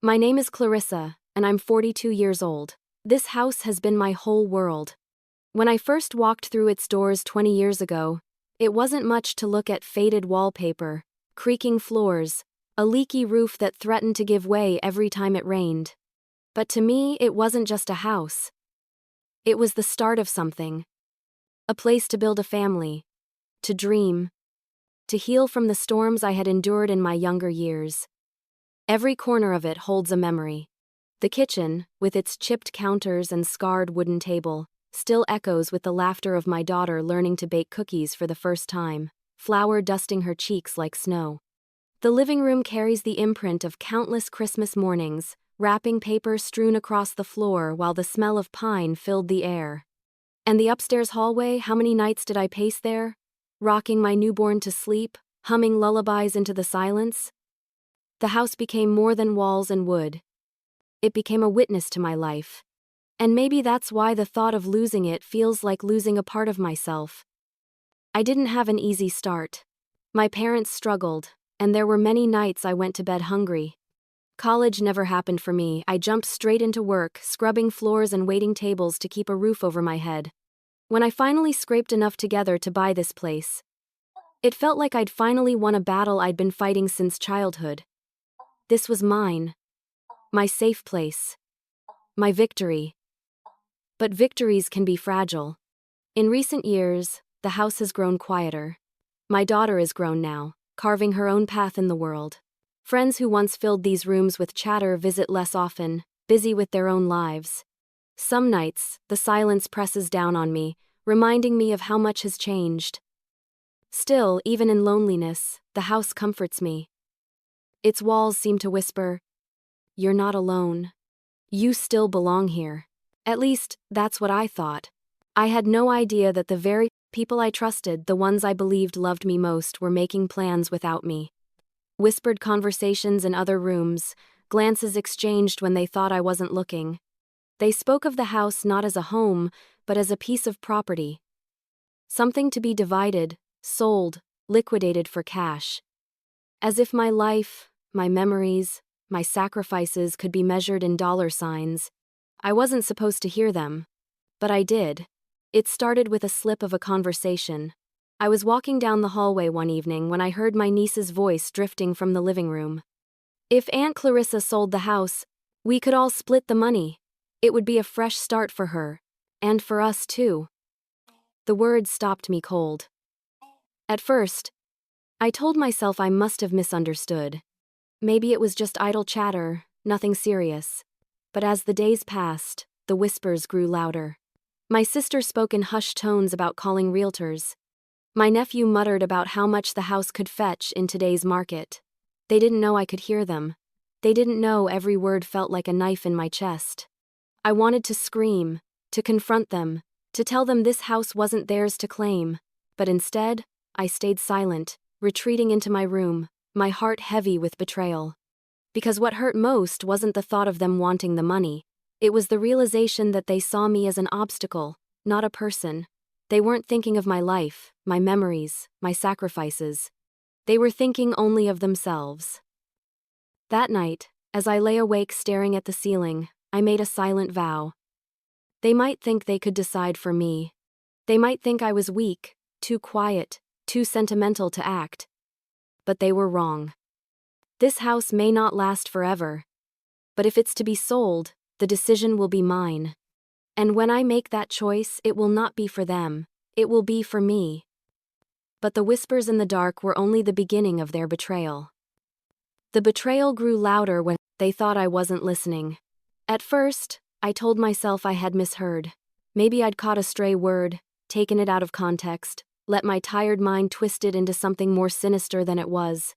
My name is Clarissa, and I'm 42 years old. This house has been my whole world. When I first walked through its doors 20 years ago, it wasn't much to look at: faded wallpaper, creaking floors, a leaky roof that threatened to give way every time it rained. But to me, it wasn't just a house. It was the start of something. A place to build a family, to dream, to heal from the storms I had endured in my younger years. Every corner of it holds a memory. The kitchen, with its chipped counters and scarred wooden table, still echoes with the laughter of my daughter learning to bake cookies for the first time, flour dusting her cheeks like snow. The living room carries the imprint of countless Christmas mornings, wrapping paper strewn across the floor while the smell of pine filled the air. And the upstairs hallway, how many nights did I pace there, rocking my newborn to sleep, humming lullabies into the silence? The house became more than walls and wood. It became a witness to my life. And maybe that's why the thought of losing it feels like losing a part of myself. I didn't have an easy start. My parents struggled, and there were many nights I went to bed hungry. College never happened for me. I jumped straight into work, scrubbing floors and waiting tables to keep a roof over my head. When I finally scraped enough together to buy this place, it felt like I'd finally won a battle I'd been fighting since childhood. This was mine. My safe place. My victory. But victories can be fragile. In recent years, the house has grown quieter. My daughter is grown now, carving her own path in the world. Friends who once filled these rooms with chatter visit less often, busy with their own lives. Some nights, the silence presses down on me, reminding me of how much has changed. Still, even in loneliness, the house comforts me. Its walls seem to whisper, "You're not alone. You still belong here." At least, that's what I thought. I had no idea that the very people I trusted, the ones I believed loved me most, were making plans without me. Whispered conversations in other rooms, glances exchanged when they thought I wasn't looking. They spoke of the house not as a home, but as a piece of property. Something to be divided, sold, liquidated for cash. As if my life, my memories, my sacrifices could be measured in dollar signs. I wasn't supposed to hear them, but I did. It started with a slip of a conversation. I was walking down the hallway one evening when I heard my niece's voice drifting from the living room. If Aunt Clarissa sold the house, we could all split the money. It would be a fresh start for her, and for us too. The words stopped me cold. At first, I told myself I must have misunderstood. Maybe it was just idle chatter, nothing serious. But as the days passed, the whispers grew louder. My sister spoke in hushed tones about calling realtors. My nephew muttered about how much the house could fetch in today's market. They didn't know I could hear them. They didn't know every word felt like a knife in my chest. I wanted to scream, to confront them, to tell them this house wasn't theirs to claim. But instead, I stayed silent, retreating into my room, my heart heavy with betrayal. Because what hurt most wasn't the thought of them wanting the money. It was the realization that they saw me as an obstacle, not a person. They weren't thinking of my life, my memories, my sacrifices. They were thinking only of themselves. That night, as I lay awake staring at the ceiling, I made a silent vow. They might think they could decide for me. They might think I was weak, too quiet, too sentimental to act. But they were wrong. This house may not last forever. But if it's to be sold, the decision will be mine. And when I make that choice, it will not be for them. It will be for me. But the whispers in the dark were only the beginning of their betrayal. The betrayal grew louder when they thought I wasn't listening. At first, I told myself I had misheard. Maybe I'd caught a stray word, taken it out of context, let my tired mind twist it into something more sinister than it was.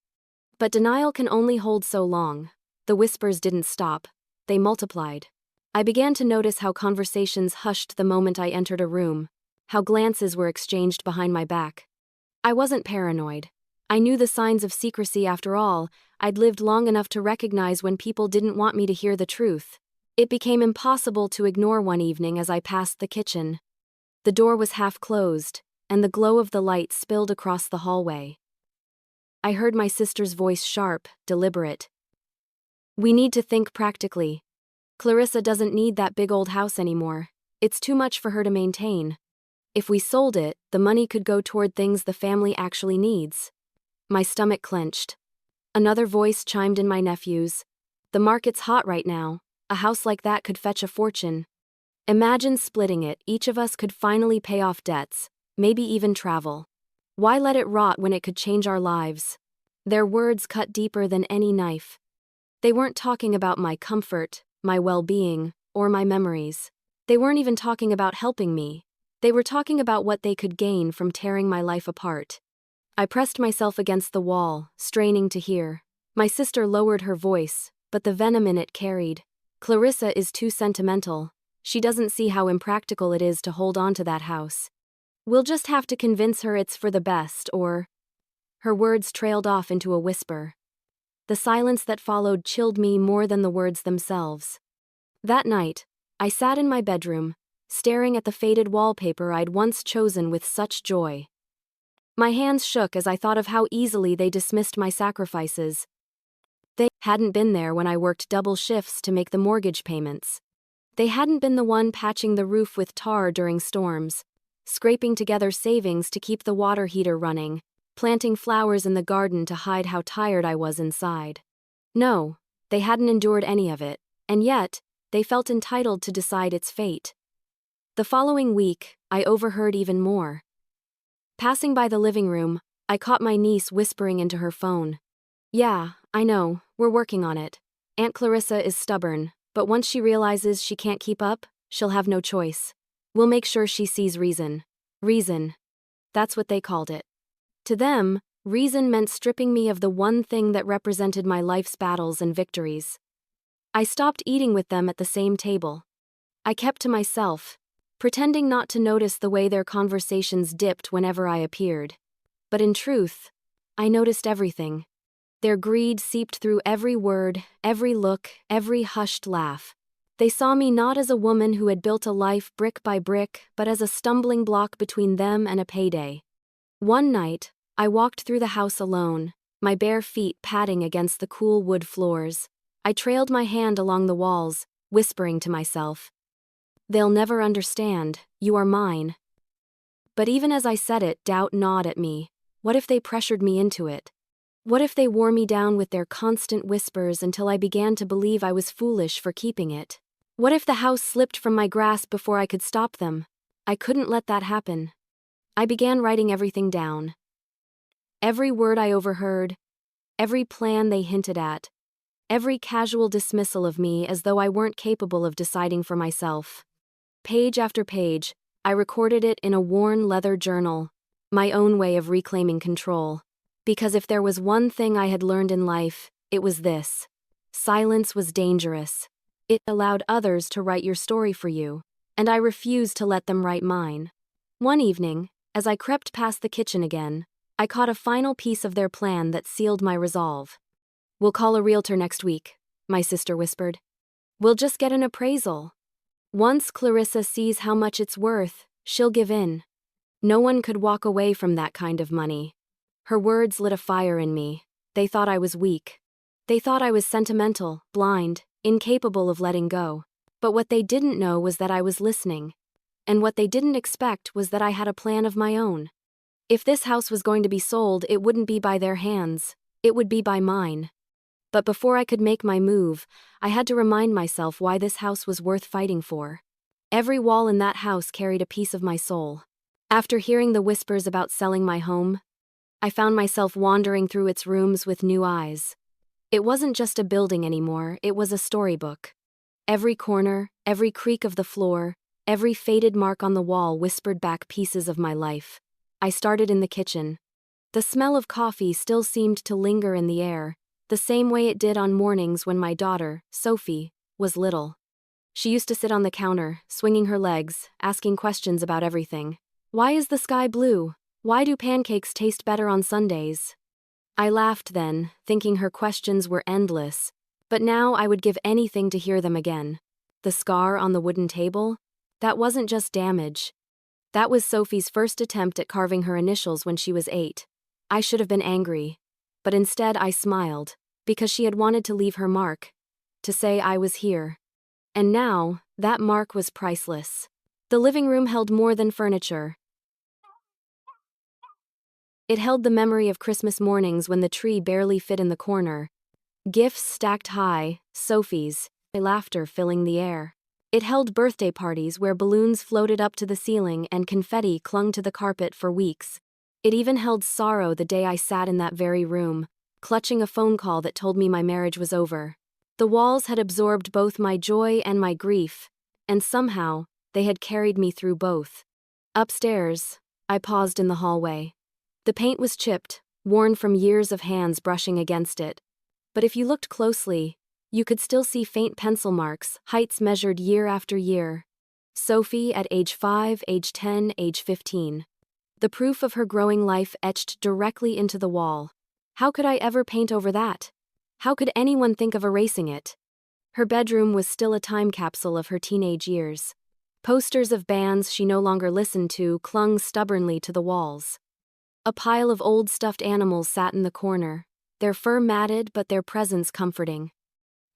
But denial can only hold so long. The whispers didn't stop. They multiplied. I began to notice how conversations hushed the moment I entered a room, how glances were exchanged behind my back. I wasn't paranoid. I knew the signs of secrecy after all. I'd lived long enough to recognize when people didn't want me to hear the truth. It became impossible to ignore one evening as I passed the kitchen. The door was half closed, and the glow of the light spilled across the hallway. I heard my sister's voice, sharp, deliberate. We need to think practically. Clarissa doesn't need that big old house anymore. It's too much for her to maintain. If we sold it, the money could go toward things the family actually needs. My stomach clenched. Another voice chimed in my nephew's. The market's hot right now. A house like that could fetch a fortune. Imagine splitting it, each of us could finally pay off debts, maybe even travel. Why let it rot when it could change our lives? Their words cut deeper than any knife. They weren't talking about my comfort, my well-being, or my memories. They weren't even talking about helping me. They were talking about what they could gain from tearing my life apart. I pressed myself against the wall, straining to hear. My sister lowered her voice, but the venom in it carried. Clarissa is too sentimental. She doesn't see how impractical it is to hold on to that house. We'll just have to convince her it's for the best, or... Her words trailed off into a whisper. The silence that followed chilled me more than the words themselves. That night, I sat in my bedroom, staring at the faded wallpaper I'd once chosen with such joy. My hands shook as I thought of how easily they dismissed my sacrifices. They hadn't been there when I worked double shifts to make the mortgage payments. They hadn't been the one patching the roof with tar during storms, scraping together savings to keep the water heater running, planting flowers in the garden to hide how tired I was inside. No, they hadn't endured any of it, and yet, they felt entitled to decide its fate. The following week, I overheard even more. Passing by the living room, I caught my niece whispering into her phone. Yeah, I know, we're working on it. Aunt Clarissa is stubborn, but once she realizes she can't keep up, she'll have no choice. We'll make sure she sees reason. Reason. That's what they called it. To them, reason meant stripping me of the one thing that represented my life's battles and victories. I stopped eating with them at the same table. I kept to myself, pretending not to notice the way their conversations dipped whenever I appeared. But in truth, I noticed everything. Their greed seeped through every word, every look, every hushed laugh. They saw me not as a woman who had built a life brick by brick, but as a stumbling block between them and a payday. One night, I walked through the house alone, my bare feet padding against the cool wood floors. I trailed my hand along the walls, whispering to myself, "They'll never understand, you are mine." But even as I said it, doubt gnawed at me. What if they pressured me into it? What if they wore me down with their constant whispers until I began to believe I was foolish for keeping it? What if the house slipped from my grasp before I could stop them? I couldn't let that happen. I began writing everything down. Every word I overheard, every plan they hinted at, every casual dismissal of me as though I weren't capable of deciding for myself. Page after page, I recorded it in a worn leather journal, my own way of reclaiming control. Because if there was one thing I had learned in life, it was this. Silence was dangerous. It allowed others to write your story for you, and I refused to let them write mine. One evening, as I crept past the kitchen again, I caught a final piece of their plan that sealed my resolve. "We'll call a realtor next week," my sister whispered. "We'll just get an appraisal. Once Clarissa sees how much it's worth, she'll give in. No one could walk away from that kind of money." Her words lit a fire in me. They thought I was weak. They thought I was sentimental, blind, incapable of letting go. But what they didn't know was that I was listening. And what they didn't expect was that I had a plan of my own. If this house was going to be sold, it wouldn't be by their hands. It would be by mine. But before I could make my move, I had to remind myself why this house was worth fighting for. Every wall in that house carried a piece of my soul. After hearing the whispers about selling my home, I found myself wandering through its rooms with new eyes. It wasn't just a building anymore, it was a storybook. Every corner, every creak of the floor, every faded mark on the wall whispered back pieces of my life. I started in the kitchen. The smell of coffee still seemed to linger in the air, the same way it did on mornings when my daughter, Sophie, was little. She used to sit on the counter, swinging her legs, asking questions about everything. Why is the sky blue? Why do pancakes taste better on Sundays? I laughed then, thinking her questions were endless, but now I would give anything to hear them again. The scar on the wooden table? That wasn't just damage. That was Sophie's first attempt at carving her initials when she was 8. I should have been angry, but instead I smiled, because she had wanted to leave her mark, to say I was here. And now, that mark was priceless. The living room held more than furniture. It held the memory of Christmas mornings when the tree barely fit in the corner. Gifts stacked high, Sophie's, laughter filling the air. It held birthday parties where balloons floated up to the ceiling and confetti clung to the carpet for weeks. It even held sorrow the day I sat in that very room, clutching a phone call that told me my marriage was over. The walls had absorbed both my joy and my grief, and somehow, they had carried me through both. Upstairs, I paused in the hallway. The paint was chipped, worn from years of hands brushing against it. But if you looked closely, you could still see faint pencil marks, heights measured year after year. Sophie at age 5, age 10, age 15. The proof of her growing life etched directly into the wall. How could I ever paint over that? How could anyone think of erasing it? Her bedroom was still a time capsule of her teenage years. Posters of bands she no longer listened to clung stubbornly to the walls. A pile of old stuffed animals sat in the corner, their fur matted but their presence comforting.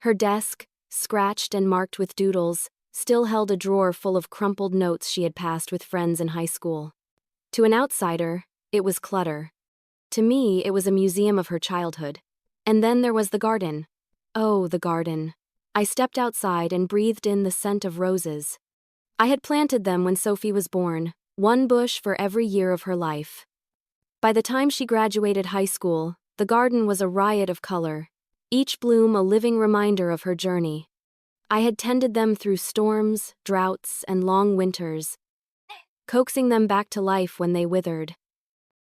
Her desk, scratched and marked with doodles, still held a drawer full of crumpled notes she had passed with friends in high school. To an outsider, it was clutter. To me, it was a museum of her childhood. And then there was the garden. Oh, the garden. I stepped outside and breathed in the scent of roses. I had planted them when Sophie was born, one bush for every year of her life. By the time she graduated high school, the garden was a riot of color, each bloom a living reminder of her journey. I had tended them through storms, droughts, and long winters, coaxing them back to life when they withered.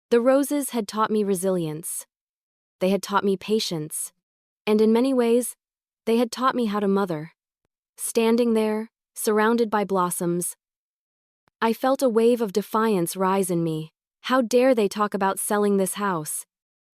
The roses had taught me resilience. They had taught me patience. And in many ways, they had taught me how to mother. Standing there, surrounded by blossoms, I felt a wave of defiance rise in me. How dare they talk about selling this house?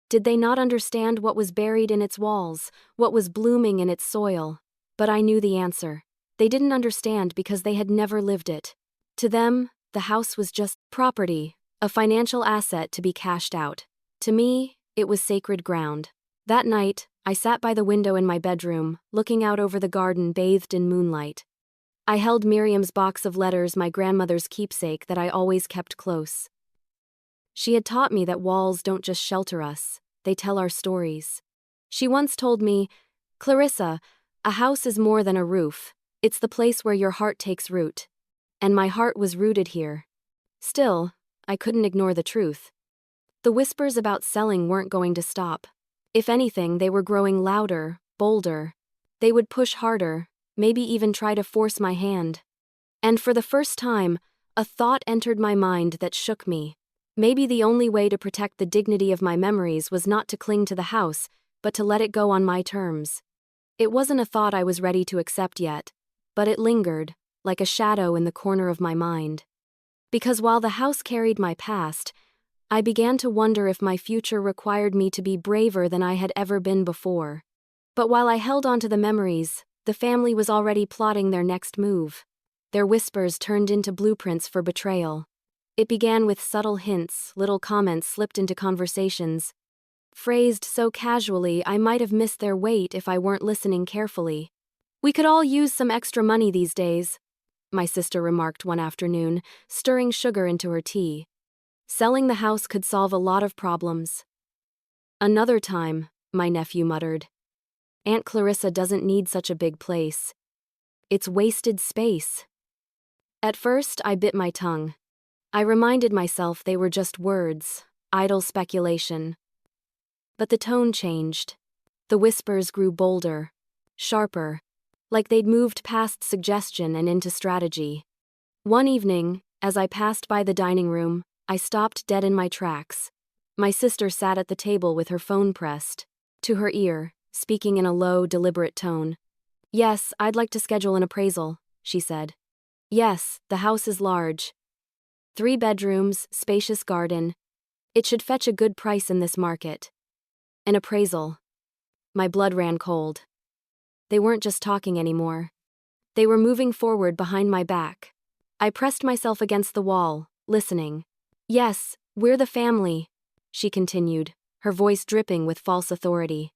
Did they not understand what was buried in its walls, what was blooming in its soil? But I knew the answer. They didn't understand because they had never lived it. To them, the house was just property, a financial asset to be cashed out. To me, it was sacred ground. That night, I sat by the window in my bedroom, looking out over the garden bathed in moonlight. I held Miriam's box of letters, my grandmother's keepsake that I always kept close. She had taught me that walls don't just shelter us, they tell our stories. She once told me, "Clarissa, a house is more than a roof, it's the place where your heart takes root." And my heart was rooted here. Still, I couldn't ignore the truth. The whispers about selling weren't going to stop. If anything, they were growing louder, bolder. They would push harder, maybe even try to force my hand. And for the first time, a thought entered my mind that shook me. Maybe the only way to protect the dignity of my memories was not to cling to the house, but to let it go on my terms. It wasn't a thought I was ready to accept yet, but it lingered, like a shadow in the corner of my mind. Because while the house carried my past, I began to wonder if my future required me to be braver than I had ever been before. But while I held on to the memories, the family was already plotting their next move. Their whispers turned into blueprints for betrayal. It began with subtle hints, little comments slipped into conversations. Phrased so casually, I might have missed their weight if I weren't listening carefully. "We could all use some extra money these days," my sister remarked one afternoon, stirring sugar into her tea. "Selling the house could solve a lot of problems." "Another time," my nephew muttered. "Aunt Clarissa doesn't need such a big place. It's wasted space." At first, I bit my tongue. I reminded myself they were just words, idle speculation. But the tone changed. The whispers grew bolder, sharper, like they'd moved past suggestion and into strategy. One evening, as I passed by the dining room, I stopped dead in my tracks. My sister sat at the table with her phone pressed to her ear, speaking in a low, deliberate tone. "Yes, I'd like to schedule an appraisal," she said. "Yes, the house is large. 3 bedrooms, spacious garden. It should fetch a good price in this market." An appraisal. My blood ran cold. They weren't just talking anymore. They were moving forward behind my back. I pressed myself against the wall, listening. "Yes, we're the family," she continued, her voice dripping with false authority.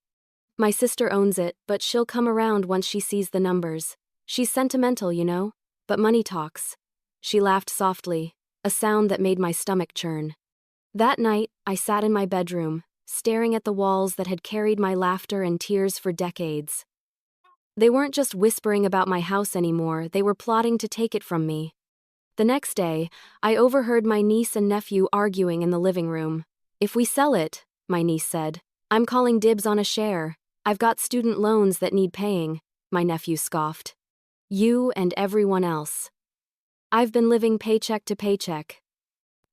My sister owns it, but she'll come around once she sees the numbers. She's sentimental, you know, but money talks. She laughed softly, a sound that made my stomach churn. That night, I sat in my bedroom, staring at the walls that had carried my laughter and tears for decades. They weren't just whispering about my house anymore, they were plotting to take it from me. The next day, I overheard my niece and nephew arguing in the living room. "If we sell it," my niece said, "I'm calling dibs on a share. I've got student loans that need paying," my nephew scoffed. "You and everyone else. I've been living paycheck to paycheck.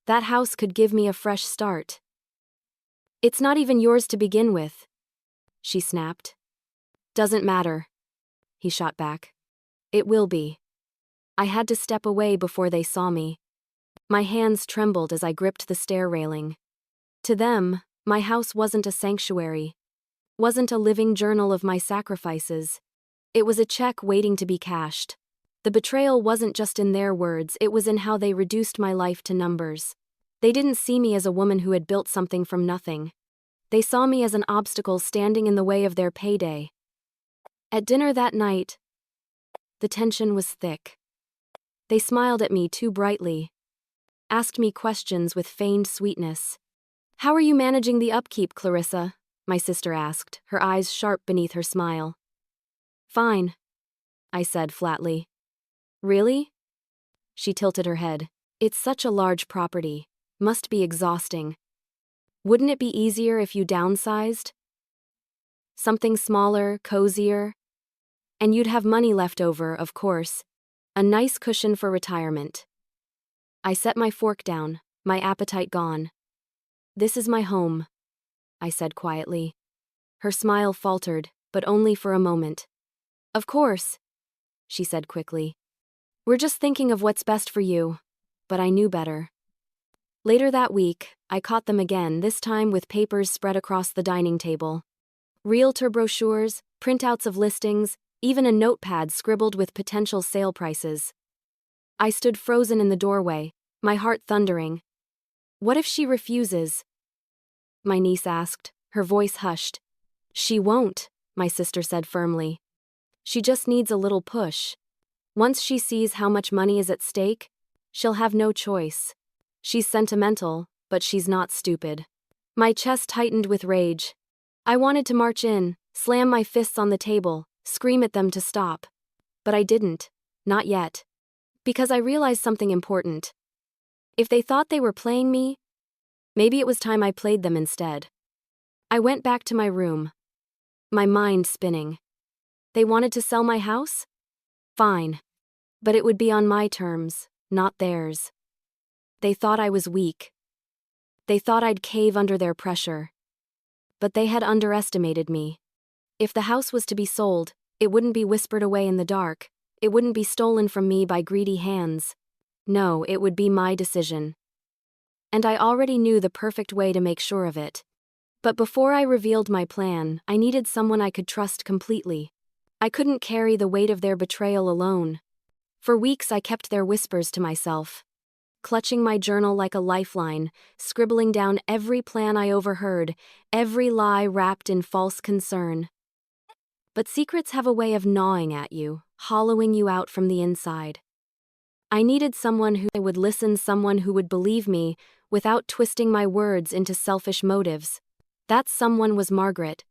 That house could give me a fresh start." "It's not even yours to begin with," she snapped. "Doesn't matter," he shot back. "It will be." I had to step away before they saw me. My hands trembled as I gripped the stair railing. To them, my house wasn't a sanctuary, wasn't a living journal of my sacrifices. It was a check waiting to be cashed. The betrayal wasn't just in their words, it was in how they reduced my life to numbers. They didn't see me as a woman who had built something from nothing. They saw me as an obstacle standing in the way of their payday. At dinner that night, the tension was thick. They smiled at me too brightly, asked me questions with feigned sweetness. "How are you managing the upkeep, Clarissa?" my sister asked, her eyes sharp beneath her smile. "Fine," I said flatly. "Really?" She tilted her head. "It's such a large property. Must be exhausting. Wouldn't it be easier if you downsized? Something smaller, cozier? And you'd have money left over, of course. A nice cushion for retirement." I set my fork down, my appetite gone. "This is my home," I said quietly. Her smile faltered, but only for a moment. "Of course," she said quickly. "We're just thinking of what's best for you." But I knew better. Later that week, I caught them again, this time with papers spread across the dining table. Realtor brochures, printouts of listings, even a notepad scribbled with potential sale prices. I stood frozen in the doorway, my heart thundering. "What if she refuses?" my niece asked, her voice hushed. "She won't," my sister said firmly. "She just needs a little push. Once she sees how much money is at stake, she'll have no choice. She's sentimental, but she's not stupid." My chest tightened with rage. I wanted to march in, slam my fists on the table, scream at them to stop. But I didn't. Not yet. Because I realized something important. If they thought they were playing me, maybe it was time I played them instead. I went back to my room, my mind spinning. They wanted to sell my house? Fine. But it would be on my terms, not theirs. They thought I was weak. They thought I'd cave under their pressure. But they had underestimated me. If the house was to be sold, it wouldn't be whispered away in the dark. It wouldn't be stolen from me by greedy hands. No, it would be my decision. And I already knew the perfect way to make sure of it. But before I revealed my plan, I needed someone I could trust completely. I couldn't carry the weight of their betrayal alone. For weeks I kept their whispers to myself, clutching my journal like a lifeline, scribbling down every plan I overheard, every lie wrapped in false concern. But secrets have a way of gnawing at you, hollowing you out from the inside. I needed someone who would listen, someone who would believe me, without twisting my words into selfish motives. That someone was Margaret.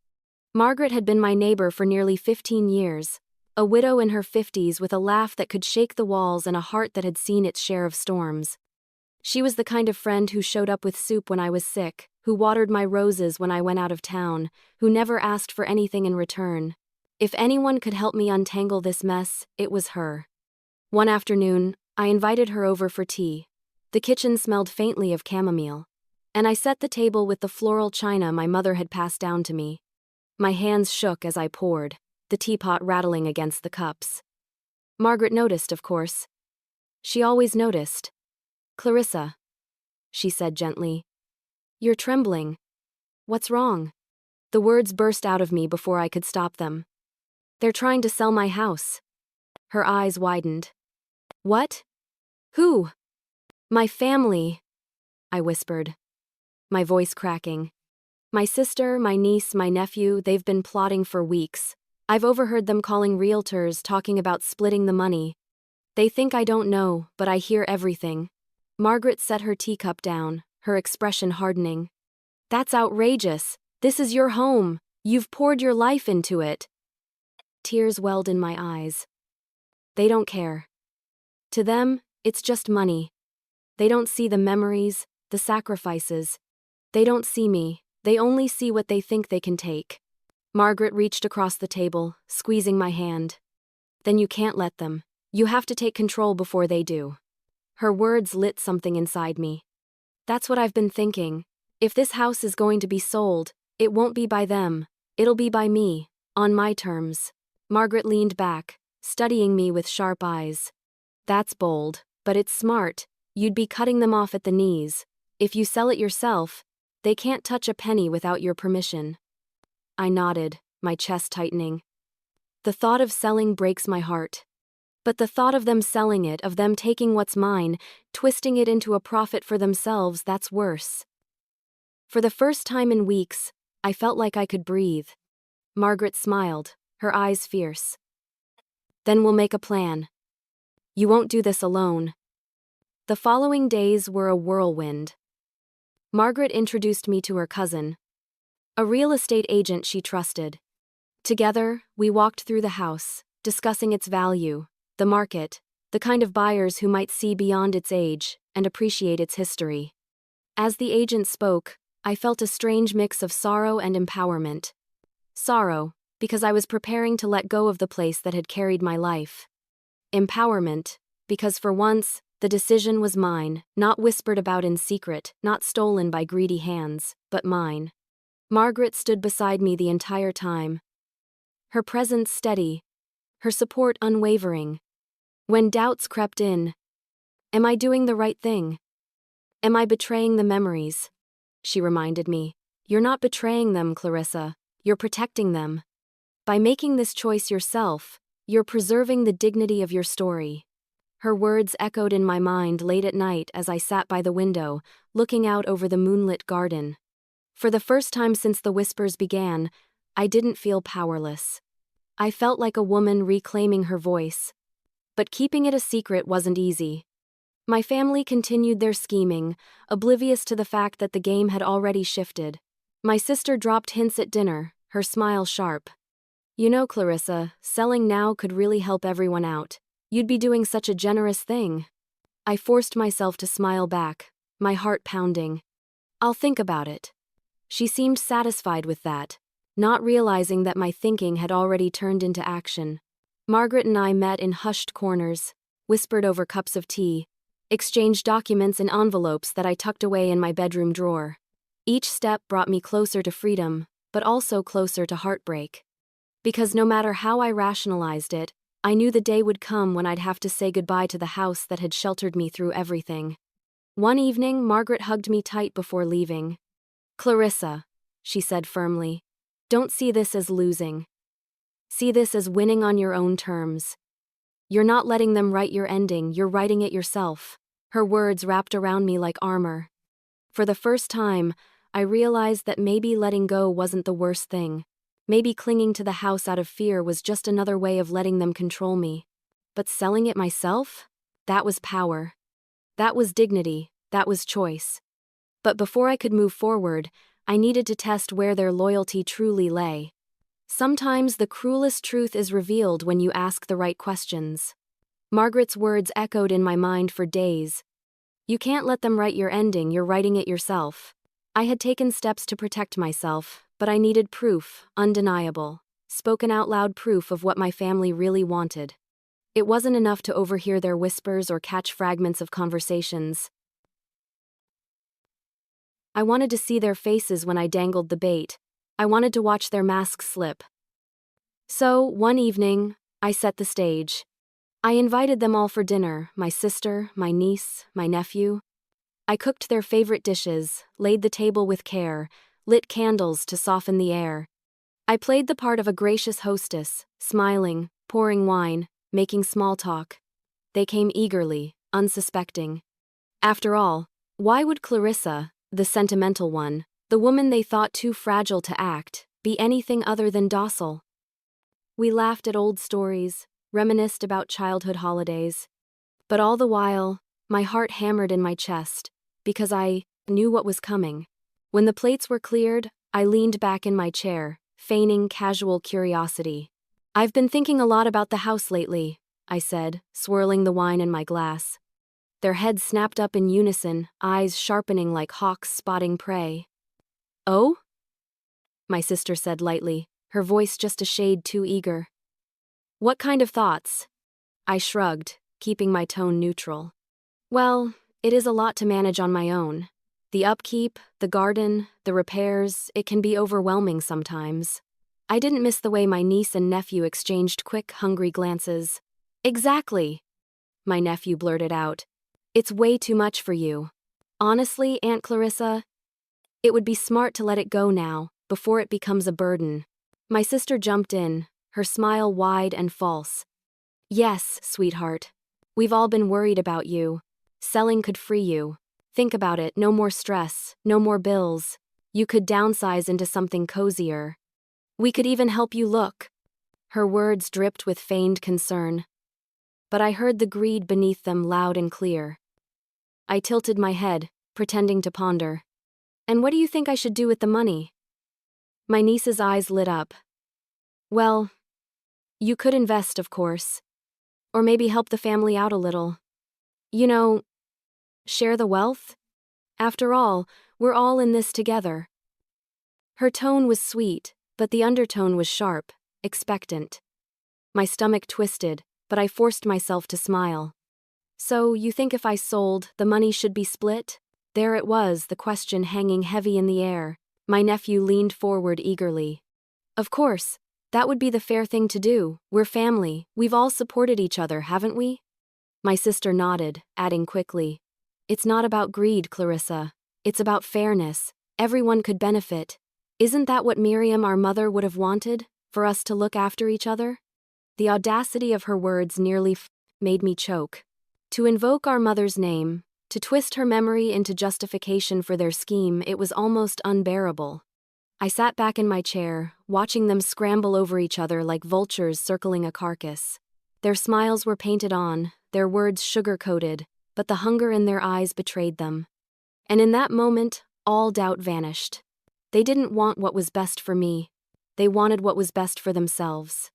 Margaret had been my neighbor for nearly 15 years, a widow in her 50s with a laugh that could shake the walls and a heart that had seen its share of storms. She was the kind of friend who showed up with soup when I was sick, who watered my roses when I went out of town, who never asked for anything in return. If anyone could help me untangle this mess, it was her. One afternoon, I invited her over for tea. The kitchen smelled faintly of chamomile, and I set the table with the floral china my mother had passed down to me. My hands shook as I poured, the teapot rattling against the cups. Margaret noticed, of course. She always noticed. "Clarissa," she said gently. "You're trembling. What's wrong?" The words burst out of me before I could stop them. "They're trying to sell my house." Her eyes widened. "What? Who?" "My family," I whispered, my voice cracking. My sister, my niece, my nephew, they've been plotting for weeks. I've overheard them calling realtors, talking about splitting the money. They think I don't know, but I hear everything. Margaret set her teacup down, her expression hardening. That's outrageous. This is your home. You've poured your life into it. Tears welled in my eyes. They don't care. To them, it's just money. They don't see the memories, the sacrifices. They don't see me. They only see what they think they can take. Margaret reached across the table, squeezing my hand. Then you can't let them. You have to take control before they do. Her words lit something inside me. That's what I've been thinking. If this house is going to be sold, it won't be by them. It'll be by me, on my terms. Margaret leaned back, studying me with sharp eyes. That's bold, but it's smart. You'd be cutting them off at the knees. If you sell it yourself, they can't touch a penny without your permission. I nodded, my chest tightening. The thought of selling breaks my heart. But the thought of them selling it, of them taking what's mine, twisting it into a profit for themselves, that's worse. For the first time in weeks, I felt like I could breathe. Margaret smiled, her eyes fierce. Then we'll make a plan. You won't do this alone. The following days were a whirlwind. Margaret introduced me to her cousin, a real estate agent she trusted. Together, we walked through the house, discussing its value, the market, the kind of buyers who might see beyond its age and appreciate its history. As the agent spoke, I felt a strange mix of sorrow and empowerment. Sorrow, because I was preparing to let go of the place that had carried my life. Empowerment, because for once, the decision was mine, not whispered about in secret, not stolen by greedy hands, but mine. Margaret stood beside me the entire time. Her presence steady, her support unwavering. When doubts crept in, am I doing the right thing? Am I betraying the memories? She reminded me, you're not betraying them, Clarissa, you're protecting them. By making this choice yourself, you're preserving the dignity of your story. Her words echoed in my mind late at night as I sat by the window, looking out over the moonlit garden. For the first time since the whispers began, I didn't feel powerless. I felt like a woman reclaiming her voice. But keeping it a secret wasn't easy. My family continued their scheming, oblivious to the fact that the game had already shifted. My sister dropped hints at dinner, her smile sharp. You know, Clarissa, selling now could really help everyone out. You'd be doing such a generous thing. I forced myself to smile back, my heart pounding. I'll think about it. She seemed satisfied with that, not realizing that my thinking had already turned into action. Margaret and I met in hushed corners, whispered over cups of tea, exchanged documents in envelopes that I tucked away in my bedroom drawer. Each step brought me closer to freedom, but also closer to heartbreak. Because no matter how I rationalized it, I knew the day would come when I'd have to say goodbye to the house that had sheltered me through everything. One evening, Margaret hugged me tight before leaving. Clarissa, she said firmly, don't see this as losing. See this as winning on your own terms. You're not letting them write your ending, you're writing it yourself. Her words wrapped around me like armor. For the first time, I realized that maybe letting go wasn't the worst thing. Maybe clinging to the house out of fear was just another way of letting them control me. But selling it myself? That was power. That was dignity. That was choice. But before I could move forward, I needed to test where their loyalty truly lay. Sometimes the cruelest truth is revealed when you ask the right questions. Margaret's words echoed in my mind for days. You can't let them write your ending, you're writing it yourself. I had taken steps to protect myself, but I needed proof, undeniable, spoken out loud proof of what my family really wanted. It wasn't enough to overhear their whispers or catch fragments of conversations. I wanted to see their faces when I dangled the bait. I wanted to watch their masks slip. So, one evening, I set the stage. I invited them all for dinner, my sister, my niece, my nephew. I cooked their favorite dishes, laid the table with care, lit candles to soften the air. I played the part of a gracious hostess, smiling, pouring wine, making small talk. They came eagerly, unsuspecting. After all, why would Clarissa, the sentimental one, the woman they thought too fragile to act, be anything other than docile. We laughed at old stories, reminisced about childhood holidays. But all the while, my heart hammered in my chest, because I knew what was coming. When the plates were cleared, I leaned back in my chair, feigning casual curiosity. "I've been thinking a lot about the house lately," I said, swirling the wine in my glass. Their heads snapped up in unison, eyes sharpening like hawks spotting prey. "Oh?" my sister said lightly, her voice just a shade too eager. "What kind of thoughts?" I shrugged, keeping my tone neutral. "Well, it is a lot to manage on my own. The upkeep, the garden, the repairs, it can be overwhelming sometimes." I didn't miss the way my niece and nephew exchanged quick, hungry glances. "Exactly," my nephew blurted out. "It's way too much for you. Honestly, Aunt Clarissa, it would be smart to let it go now, before it becomes a burden." My sister jumped in, her smile wide and false. "Yes, sweetheart. We've all been worried about you. Selling could free you. Think about it, no more stress, no more bills. You could downsize into something cozier. We could even help you look." Her words dripped with feigned concern. But I heard the greed beneath them loud and clear. I tilted my head, pretending to ponder. "And what do you think I should do with the money?" My niece's eyes lit up. "Well, you could invest, of course. Or maybe help the family out a little. You know, share the wealth? After all, we're all in this together." Her tone was sweet, but the undertone was sharp, expectant. My stomach twisted, but I forced myself to smile. "So, you think if I sold, the money should be split?" There it was, the question hanging heavy in the air. My nephew leaned forward eagerly. "Of course, that would be the fair thing to do. We're family, we've all supported each other, haven't we?" My sister nodded, adding quickly, "It's not about greed, Clarissa. It's about fairness. Everyone could benefit. Isn't that what Miriam, our mother, would have wanted? For us to look after each other?" The audacity of her words nearly made me choke. To invoke our mother's name, to twist her memory into justification for their scheme, it was almost unbearable. I sat back in my chair, watching them scramble over each other like vultures circling a carcass. Their smiles were painted on, their words sugar-coated, but the hunger in their eyes betrayed them. And in that moment, all doubt vanished. They didn't want what was best for me. They wanted what was best for themselves.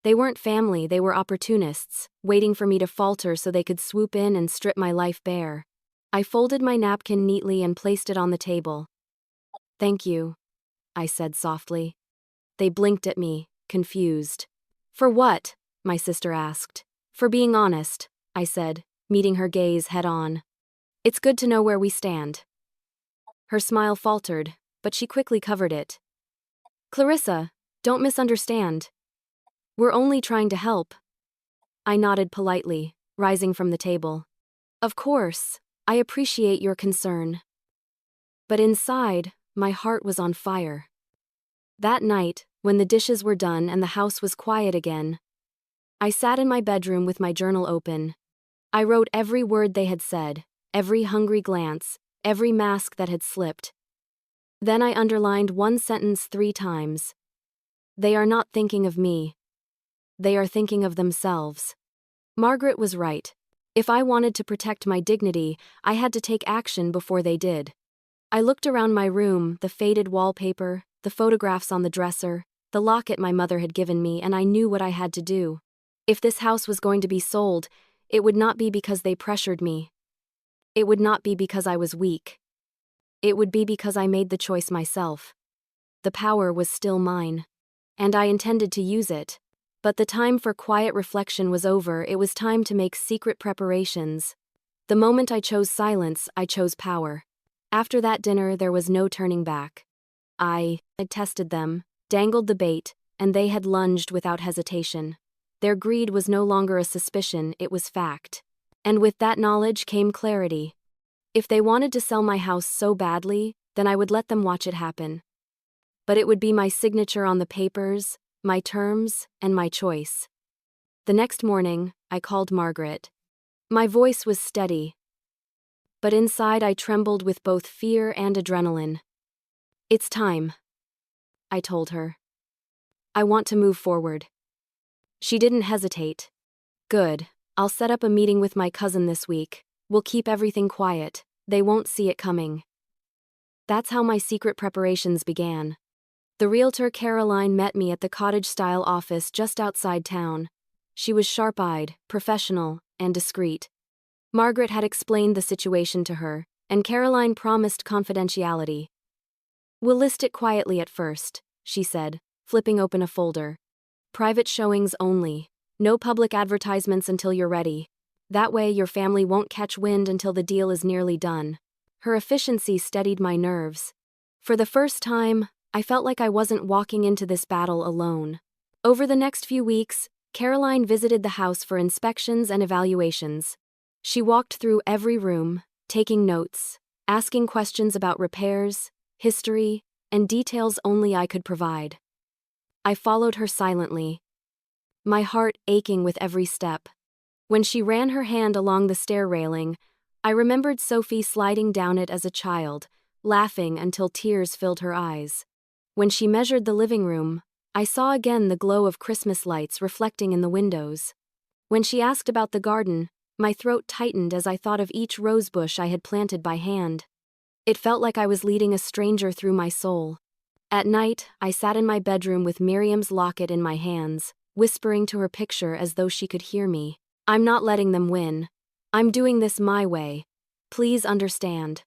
They weren't family, they were opportunists, waiting for me to falter so they could swoop in and strip my life bare. I folded my napkin neatly and placed it on the table. "Thank you," I said softly. They blinked at me, confused. "For what?" my sister asked. "For being honest," I said, meeting her gaze head-on. "It's good to know where we stand." Her smile faltered, but she quickly covered it. "Clarissa, don't misunderstand. We're only trying to help." I nodded politely, rising from the table. "Of course, I appreciate your concern." But inside, my heart was on fire. That night, when the dishes were done and the house was quiet again, I sat in my bedroom with my journal open. I wrote every word they had said, every hungry glance, every mask that had slipped. Then I underlined one sentence 3 times. "They are not thinking of me. They are thinking of themselves." Margaret was right. If I wanted to protect my dignity, I had to take action before they did. I looked around my room, the faded wallpaper, the photographs on the dresser, the locket my mother had given me, and I knew what I had to do. If this house was going to be sold, it would not be because they pressured me. It would not be because I was weak. It would be because I made the choice myself. The power was still mine. And I intended to use it. But the time for quiet reflection was over. It was time to make secret preparations. The moment I chose silence, I chose power. After that dinner, there was no turning back. I had tested them, dangled the bait, and they had lunged without hesitation. Their greed was no longer a suspicion, it was fact. And with that knowledge came clarity. If they wanted to sell my house so badly, then I would let them watch it happen. But it would be my signature on the papers, my terms, and my choice. The next morning, I called Margaret. My voice was steady, but inside I trembled with both fear and adrenaline. It's time, I told her. I want to move forward. She didn't hesitate. Good. I'll set up a meeting with my cousin this week. We'll keep everything quiet. They won't see it coming. That's how my secret preparations began. The realtor Caroline met me at the cottage-style office just outside town. She was sharp-eyed, professional, and discreet. Margaret had explained the situation to her, and Caroline promised confidentiality. We'll list it quietly at first, she said, flipping open a folder. Private showings only. No public advertisements until you're ready. That way your family won't catch wind until the deal is nearly done. Her efficiency steadied my nerves. For the first time, I felt like I wasn't walking into this battle alone. Over the next few weeks, Caroline visited the house for inspections and evaluations. She walked through every room, taking notes, asking questions about repairs, history, and details only I could provide. I followed her silently, my heart aching with every step. When she ran her hand along the stair railing, I remembered Sophie sliding down it as a child, laughing until tears filled her eyes. When she measured the living room, I saw again the glow of Christmas lights reflecting in the windows. When she asked about the garden, my throat tightened as I thought of each rosebush I had planted by hand. It felt like I was leading a stranger through my soul. At night, I sat in my bedroom with Miriam's locket in my hands, whispering to her picture as though she could hear me. I'm not letting them win. I'm doing this my way. Please understand.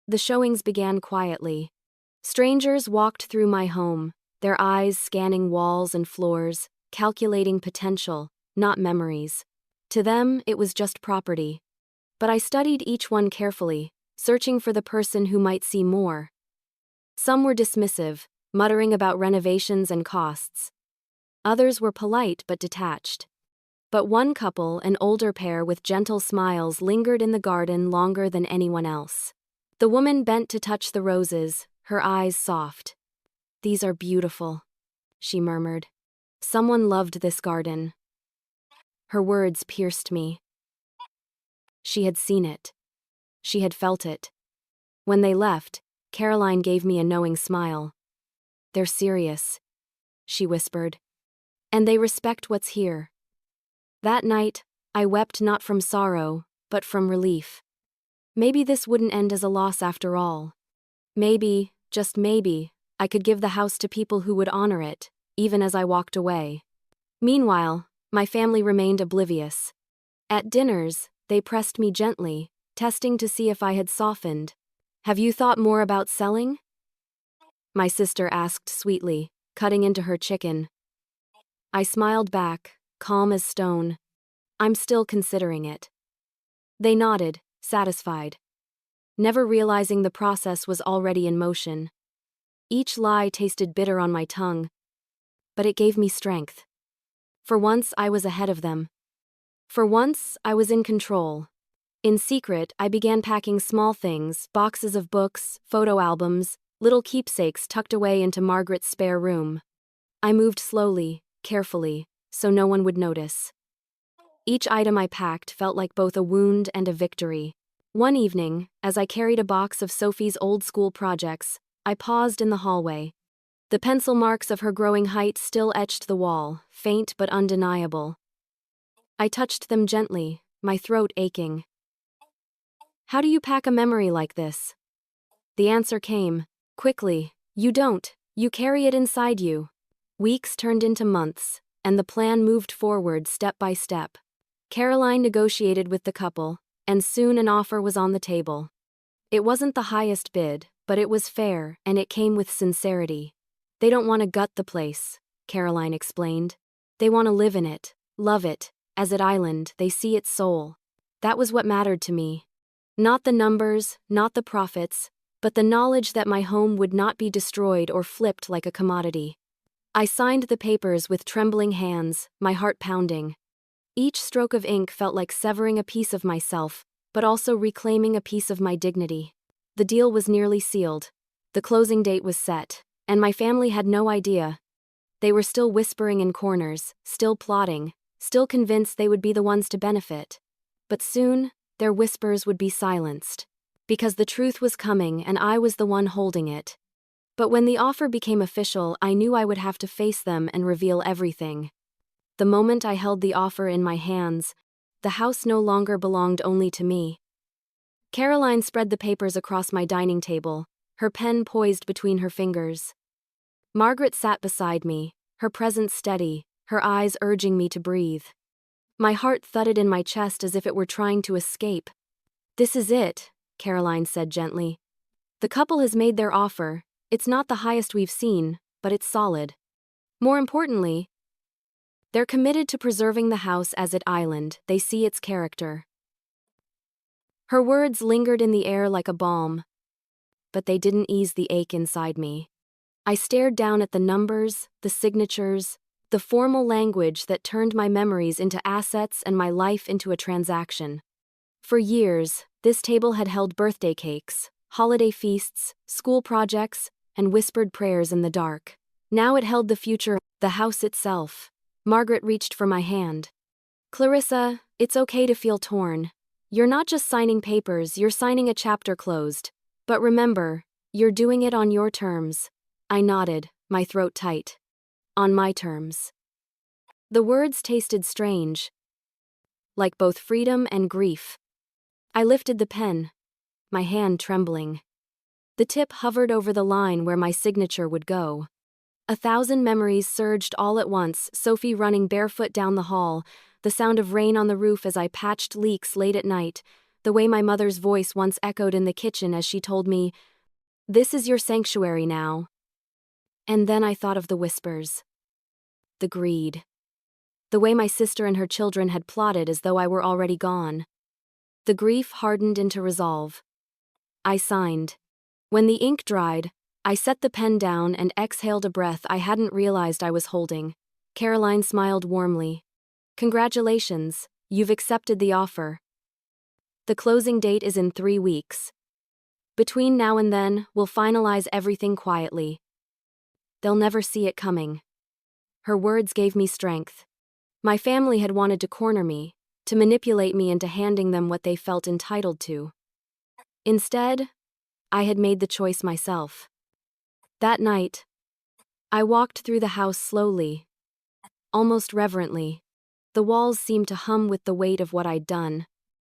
The showings began quietly. Strangers walked through my home, their eyes scanning walls and floors, calculating potential, not memories. To them, it was just property. But I studied each one carefully, searching for the person who might see more. Some were dismissive, muttering about renovations and costs. Others were polite but detached. But one couple, an older pair with gentle smiles, lingered in the garden longer than anyone else. The woman bent to touch the roses, her eyes soft. "These are beautiful," she murmured. "Someone loved this garden." Her words pierced me. She had seen it. She had felt it. When they left, Caroline gave me a knowing smile. "They're serious," she whispered. "And they respect what's here." That night, I wept not from sorrow, but from relief. Maybe this wouldn't end as a loss after all. Maybe, just maybe, I could give the house to people who would honor it, even as I walked away. Meanwhile, my family remained oblivious. At dinners, they pressed me gently, testing to see if I had softened. "Have you thought more about selling?" my sister asked sweetly, cutting into her chicken. I smiled back, calm as stone. "I'm still considering it." They nodded, satisfied, never realizing the process was already in motion. Each lie tasted bitter on my tongue, but it gave me strength. For once, I was ahead of them. For once, I was in control. In secret, I began packing small things, boxes of books, photo albums, little keepsakes tucked away into Margaret's spare room. I moved slowly, carefully, so no one would notice. Each item I packed felt like both a wound and a victory. One evening, as I carried a box of Sophie's old school projects, I paused in the hallway. The pencil marks of her growing height still etched the wall, faint but undeniable. I touched them gently, my throat aching. "How do you pack a memory like this?" The answer came, quickly. "You don't. You carry it inside you." Weeks turned into months, and the plan moved forward step by step. Caroline negotiated with the couple, and soon an offer was on the table. It wasn't the highest bid, but it was fair, and it came with sincerity. "They don't want to gut the place," Caroline explained. "They want to live in it, love it. As at Island, they see its soul." That was what mattered to me. Not the numbers, not the profits, but the knowledge that my home would not be destroyed or flipped like a commodity. I signed the papers with trembling hands, my heart pounding. Each stroke of ink felt like severing a piece of myself, but also reclaiming a piece of my dignity. The deal was nearly sealed. The closing date was set, and my family had no idea. They were still whispering in corners, still plotting, still convinced they would be the ones to benefit. But soon, their whispers would be silenced. Because the truth was coming and I was the one holding it. But when the offer became official, I knew I would have to face them and reveal everything. The moment I held the offer in my hands, the house no longer belonged only to me. Caroline spread the papers across my dining table, her pen poised between her fingers. Margaret sat beside me, her presence steady, her eyes urging me to breathe. My heart thudded in my chest as if it were trying to escape. "This is it," Caroline said gently. "The couple has made their offer. It's not the highest we've seen, but it's solid. More importantly, they're committed to preserving the house as it island. They see its character." Her words lingered in the air like a balm, but they didn't ease the ache inside me. I stared down at the numbers, the signatures, the formal language that turned my memories into assets and my life into a transaction. For years, this table had held birthday cakes, holiday feasts, school projects, and whispered prayers in the dark. Now it held the future, the house itself. Margaret reached for my hand. "Clarissa, it's okay to feel torn. You're not just signing papers, you're signing a chapter closed. But remember, you're doing it on your terms." I nodded, my throat tight. "On my terms." The words tasted strange, like both freedom and grief. I lifted the pen, my hand trembling. The tip hovered over the line where my signature would go. 1,000 memories surged all at once, Sophie running barefoot down the hall, the sound of rain on the roof as I patched leaks late at night, the way my mother's voice once echoed in the kitchen as she told me, "This is your sanctuary now." And then I thought of the whispers. The greed. The way my sister and her children had plotted as though I were already gone. The grief hardened into resolve. I signed. When the ink dried, I set the pen down and exhaled a breath I hadn't realized I was holding. Caroline smiled warmly. "Congratulations, you've accepted the offer. The closing date is in 3 weeks. Between now and then, we'll finalize everything quietly. They'll never see it coming." Her words gave me strength. My family had wanted to corner me, to manipulate me into handing them what they felt entitled to. Instead, I had made the choice myself. That night, I walked through the house slowly, almost reverently. The walls seemed to hum with the weight of what I'd done.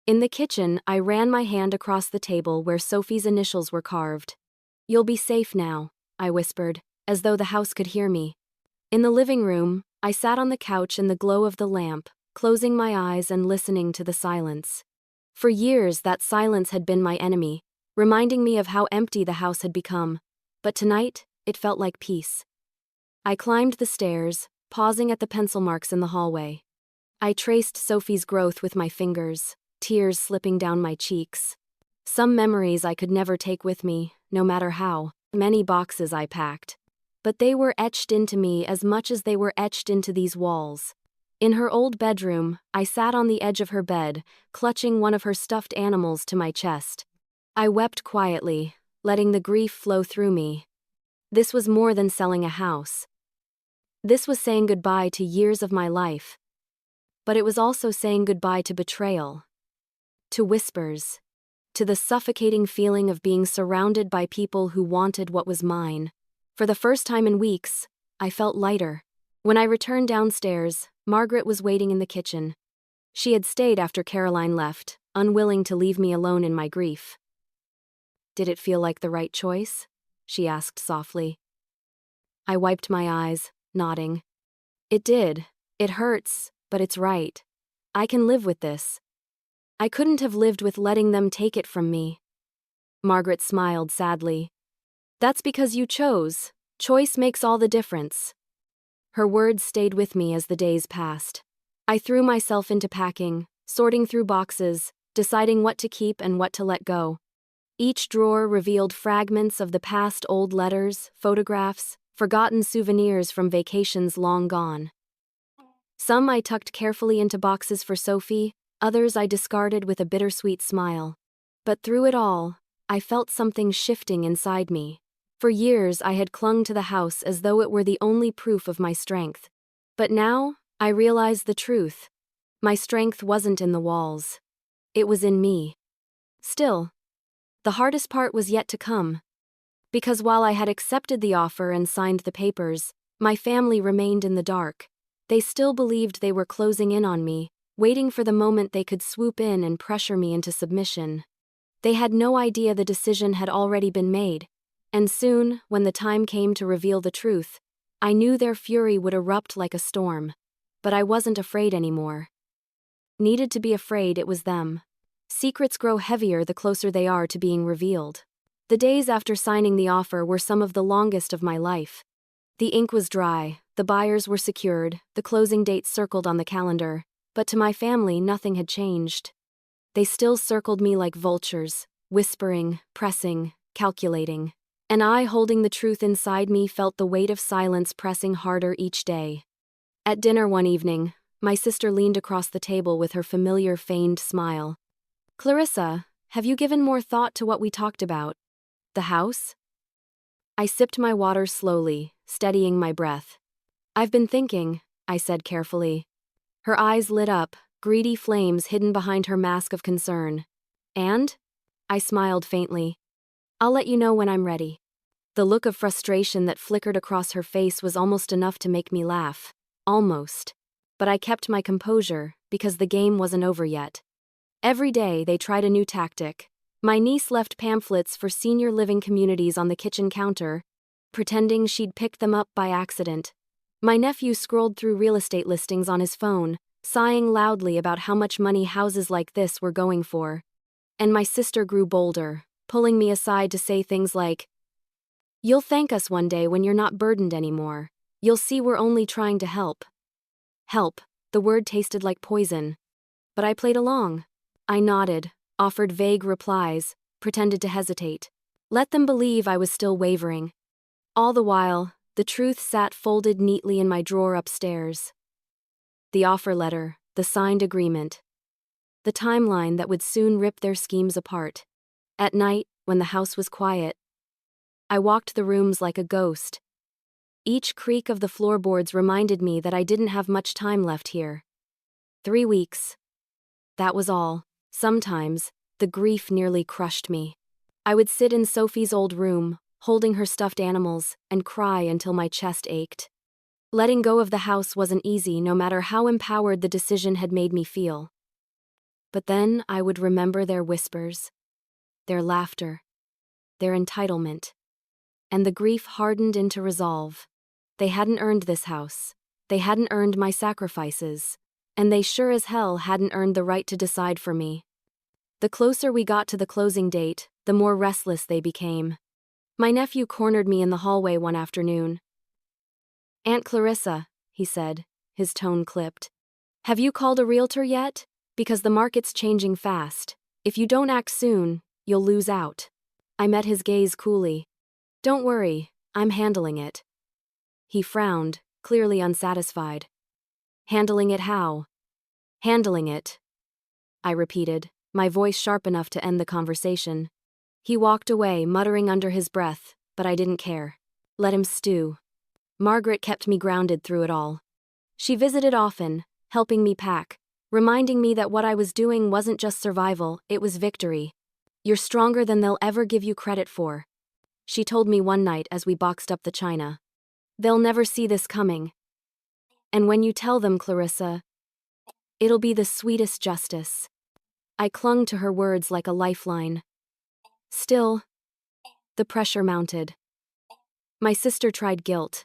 In the kitchen, I ran my hand across the table where Sophie's initials were carved. "You'll be safe now," I whispered, as though the house could hear me. In the living room, I sat on the couch in the glow of the lamp, closing my eyes and listening to the silence. For years, that silence had been my enemy, reminding me of how empty the house had become. But tonight, it felt like peace. I climbed the stairs, pausing at the pencil marks in the hallway. I traced Sophie's growth with my fingers, tears slipping down my cheeks. Some memories I could never take with me, no matter how many boxes I packed. But they were etched into me as much as they were etched into these walls. In her old bedroom, I sat on the edge of her bed, clutching one of her stuffed animals to my chest. I wept quietly, letting the grief flow through me. This was more than selling a house. This was saying goodbye to years of my life. But it was also saying goodbye to betrayal, to whispers, to the suffocating feeling of being surrounded by people who wanted what was mine. For the first time in weeks, I felt lighter. When I returned downstairs, Margaret was waiting in the kitchen. She had stayed after Caroline left, unwilling to leave me alone in my grief. "Did it feel like the right choice?" she asked softly. I wiped my eyes, nodding. "It did. It hurts, but it's right. I can live with this. I couldn't have lived with letting them take it from me." Margaret smiled sadly. "That's because you chose. Choice makes all the difference." Her words stayed with me as the days passed. I threw myself into packing, sorting through boxes, deciding what to keep and what to let go. Each drawer revealed fragments of the past, old letters, photographs, forgotten souvenirs from vacations long gone. Some I tucked carefully into boxes for Sophie, others I discarded with a bittersweet smile. But through it all, I felt something shifting inside me. For years I had clung to the house as though it were the only proof of my strength. But now, I realized the truth. My strength wasn't in the walls. It was in me. Still, the hardest part was yet to come. Because while I had accepted the offer and signed the papers, my family remained in the dark. They still believed they were closing in on me, waiting for the moment they could swoop in and pressure me into submission. They had no idea the decision had already been made, and soon, when the time came to reveal the truth, I knew their fury would erupt like a storm. But I wasn't afraid anymore. Needed to be afraid, it was them. Secrets grow heavier the closer they are to being revealed. The days after signing the offer were some of the longest of my life. The ink was dry, the buyers were secured, the closing date circled on the calendar, but to my family nothing had changed. They still circled me like vultures, whispering, pressing, calculating. And I, holding the truth inside me, felt the weight of silence pressing harder each day. At dinner one evening, my sister leaned across the table with her familiar feigned smile. "Clarissa, have you given more thought to what we talked about? The house?" I sipped my water slowly, steadying my breath. "I've been thinking," I said carefully. Her eyes lit up, greedy flames hidden behind her mask of concern. "And?" I smiled faintly. "I'll let you know when I'm ready." The look of frustration that flickered across her face was almost enough to make me laugh. Almost. But I kept my composure, because the game wasn't over yet. Every day they tried a new tactic. My niece left pamphlets for senior living communities on the kitchen counter, pretending she'd picked them up by accident. My nephew scrolled through real estate listings on his phone, sighing loudly about how much money houses like this were going for. And my sister grew bolder, pulling me aside to say things like, "You'll thank us one day when you're not burdened anymore. You'll see we're only trying to help." Help, the word tasted like poison. But I played along. I nodded, offered vague replies, pretended to hesitate. Let them believe I was still wavering. All the while, the truth sat folded neatly in my drawer upstairs. The offer letter, the signed agreement. The timeline that would soon rip their schemes apart. At night, when the house was quiet, I walked the rooms like a ghost. Each creak of the floorboards reminded me that I didn't have much time left here. 3 weeks. That was all. Sometimes, the grief nearly crushed me. I would sit in Sophie's old room, holding her stuffed animals, and cry until my chest ached. Letting go of the house wasn't easy, no matter how empowered the decision had made me feel. But then I would remember their whispers, their laughter, their entitlement. And the grief hardened into resolve. They hadn't earned this house. They hadn't earned my sacrifices. And they sure as hell hadn't earned the right to decide for me. The closer we got to the closing date, the more restless they became. My nephew cornered me in the hallway one afternoon. "Aunt Clarissa," he said, his tone clipped. "Have you called a realtor yet? Because the market's changing fast. If you don't act soon, you'll lose out." I met his gaze coolly. "Don't worry, I'm handling it." He frowned, clearly unsatisfied. "Handling it how?" "Handling it," I repeated, my voice sharp enough to end the conversation. He walked away, muttering under his breath, but I didn't care. Let him stew. Margaret kept me grounded through it all. She visited often, helping me pack, reminding me that what I was doing wasn't just survival, it was victory. "You're stronger than they'll ever give you credit for," she told me one night as we boxed up the china. "They'll never see this coming. And when you tell them, Clarissa, it'll be the sweetest justice." I clung to her words like a lifeline. Still, the pressure mounted. My sister tried guilt.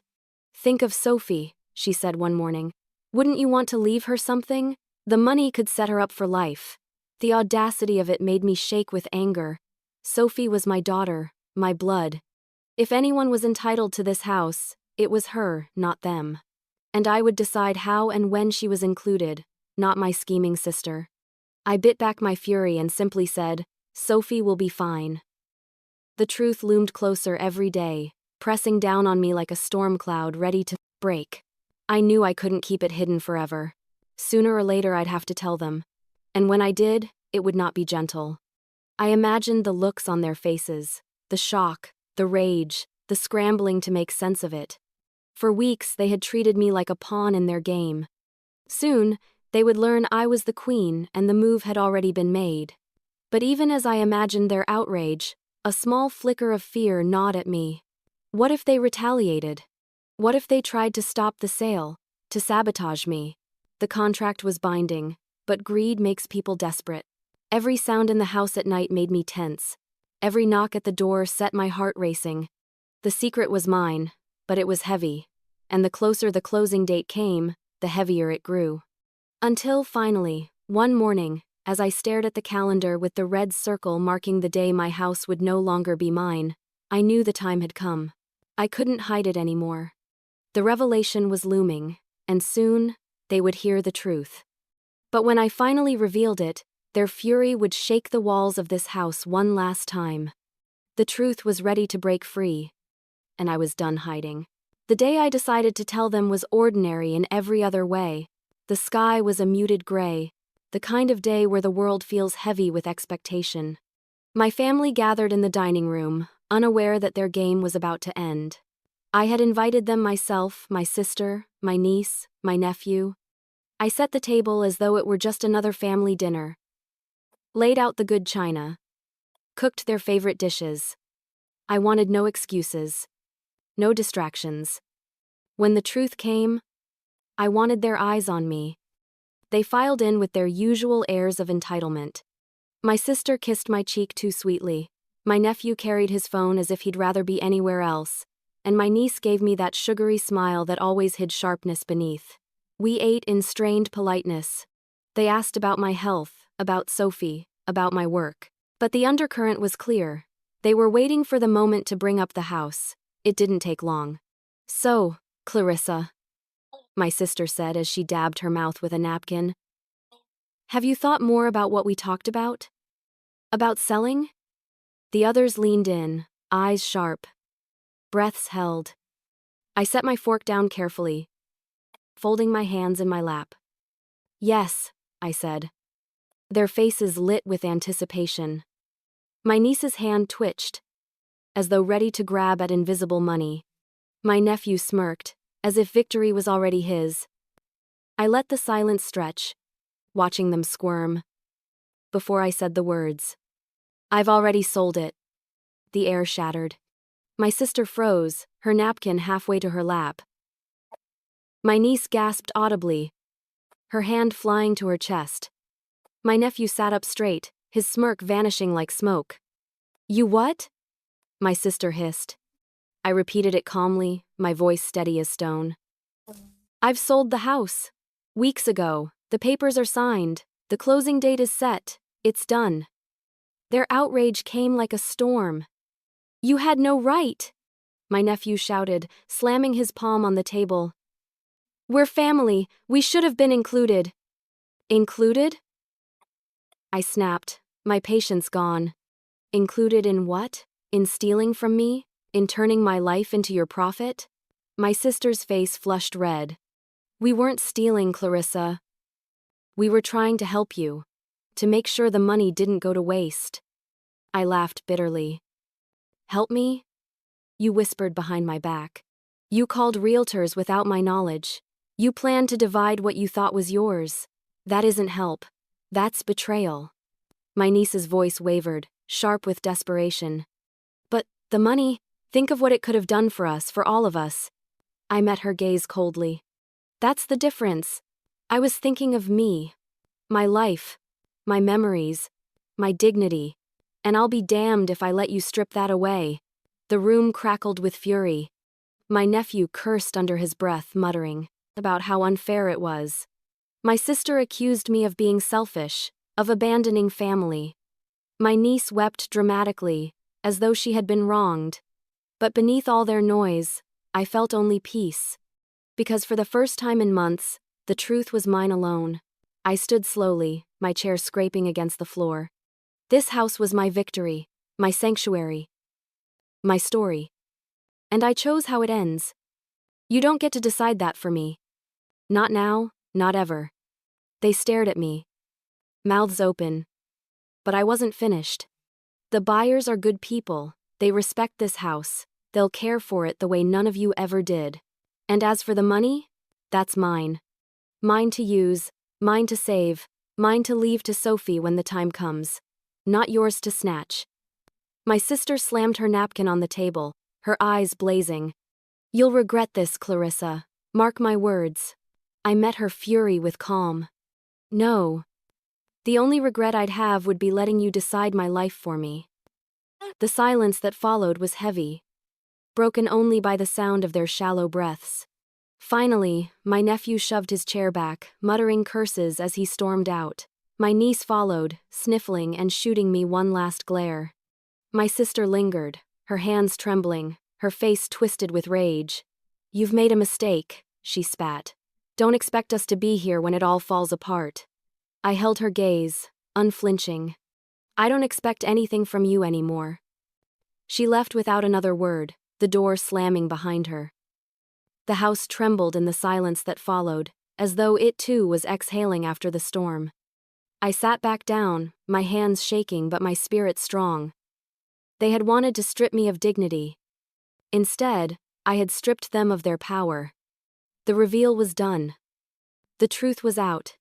"Think of Sophie," she said one morning. "Wouldn't you want to leave her something? The money could set her up for life." The audacity of it made me shake with anger. Sophie was my daughter, my blood. If anyone was entitled to this house, it was her, not them. And I would decide how and when she was included, not my scheming sister. I bit back my fury and simply said, "Sophie will be fine." The truth loomed closer every day, pressing down on me like a storm cloud ready to break. I knew I couldn't keep it hidden forever. Sooner or later I'd have to tell them. And when I did, it would not be gentle. I imagined the looks on their faces, the shock, the rage, the scrambling to make sense of it. For weeks they had treated me like a pawn in their game. Soon, they would learn I was the queen and the move had already been made. But even as I imagined their outrage, A small flicker of fear gnawed at me. What if they retaliated? What if they tried to stop the sale, to sabotage me? The contract was binding, but greed makes people desperate. Every sound in the house at night made me tense. Every knock at the door set my heart racing. The secret was mine, but it was heavy, and the closer the closing date came, the heavier it grew. Until finally, one morning, as I stared at the calendar with the red circle marking the day my house would no longer be mine, I knew the time had come. I couldn't hide it anymore. The revelation was looming, and soon, they would hear the truth. But when I finally revealed it, their fury would shake the walls of this house one last time. The truth was ready to break free, and I was done hiding. The day I decided to tell them was ordinary in every other way. The sky was a muted gray, the kind of day where the world feels heavy with expectation. My family gathered in the dining room, unaware that their game was about to end. I had invited them myself, my sister, my niece, my nephew. I set the table as though it were just another family dinner. Laid out the good china. Cooked their favorite dishes. I wanted no excuses. No distractions. When the truth came, I wanted their eyes on me. They filed in with their usual airs of entitlement. My sister kissed my cheek too sweetly. My nephew carried his phone as if he'd rather be anywhere else. And my niece gave me that sugary smile that always hid sharpness beneath. We ate in strained politeness. They asked about my health, about Sophie, about my work. But the undercurrent was clear. They were waiting for the moment to bring up the house. It didn't take long. "So, Clarissa," my sister said as she dabbed her mouth with a napkin, "have you thought more about what we talked about? About selling?" The others leaned in, eyes sharp. Breaths held. I set my fork down carefully, folding my hands in my lap. "Yes," I said. Their faces lit with anticipation. My niece's hand twitched, as though ready to grab at invisible money. My nephew smirked, as if victory was already his. I let the silence stretch, watching them squirm. Before I said the words, "I've already sold it." The air shattered. My sister froze, her napkin halfway to her lap. My niece gasped audibly, her hand flying to her chest. My nephew sat up straight, his smirk vanishing like smoke. "You what?" my sister hissed. I repeated it calmly, my voice steady as stone. "I've sold the house. Weeks ago. The papers are signed. The closing date is set. It's done." Their outrage came like a storm. "You had no right," my nephew shouted, slamming his palm on the table. "We're family. We should have been included." "Included?" I snapped, my patience gone. "Included in what? In stealing from me? In turning my life into your profit?" My sister's face flushed red. "We weren't stealing, Clarissa. We were trying to help you, to make sure the money didn't go to waste." I laughed bitterly. "Help me?" You whispered behind my back. "You called realtors without my knowledge. You planned to divide what you thought was yours. That isn't help. That's betrayal." My niece's voice wavered, sharp with desperation. "But the money, think of what it could have done for us, for all of us." I met her gaze coldly. "That's the difference. I was thinking of me. My life. My memories. My dignity. And I'll be damned if I let you strip that away." The room crackled with fury. My nephew cursed under his breath, muttering about how unfair it was. My sister accused me of being selfish, of abandoning family. My niece wept dramatically, as though she had been wronged. But beneath all their noise, I felt only peace. Because for the first time in months, the truth was mine alone. I stood slowly, my chair scraping against the floor. This house was my victory, my sanctuary, my story. And I chose how it ends. You don't get to decide that for me. Not now, not ever. They stared at me, mouths open. But I wasn't finished. The buyers are good people. They respect this house. They'll care for it the way none of you ever did. And as for the money, that's mine. Mine to use, mine to save, mine to leave to Sophie when the time comes. Not yours to snatch. My sister slammed her napkin on the table, her eyes blazing. "You'll regret this, Clarissa. Mark my words." I met her fury with calm. "No. The only regret I'd have would be letting you decide my life for me." The silence that followed was heavy, broken only by the sound of their shallow breaths. Finally, my nephew shoved his chair back, muttering curses as he stormed out. My niece followed, sniffling and shooting me one last glare. My sister lingered, her hands trembling, her face twisted with rage. "You've made a mistake," she spat. "Don't expect us to be here when it all falls apart." I held her gaze, unflinching. "I don't expect anything from you anymore." She left without another word, the door slamming behind her. The house trembled in the silence that followed, as though it too was exhaling after the storm. I sat back down, my hands shaking but my spirit strong. They had wanted to strip me of dignity. Instead, I had stripped them of their power. The reveal was done. The truth was out.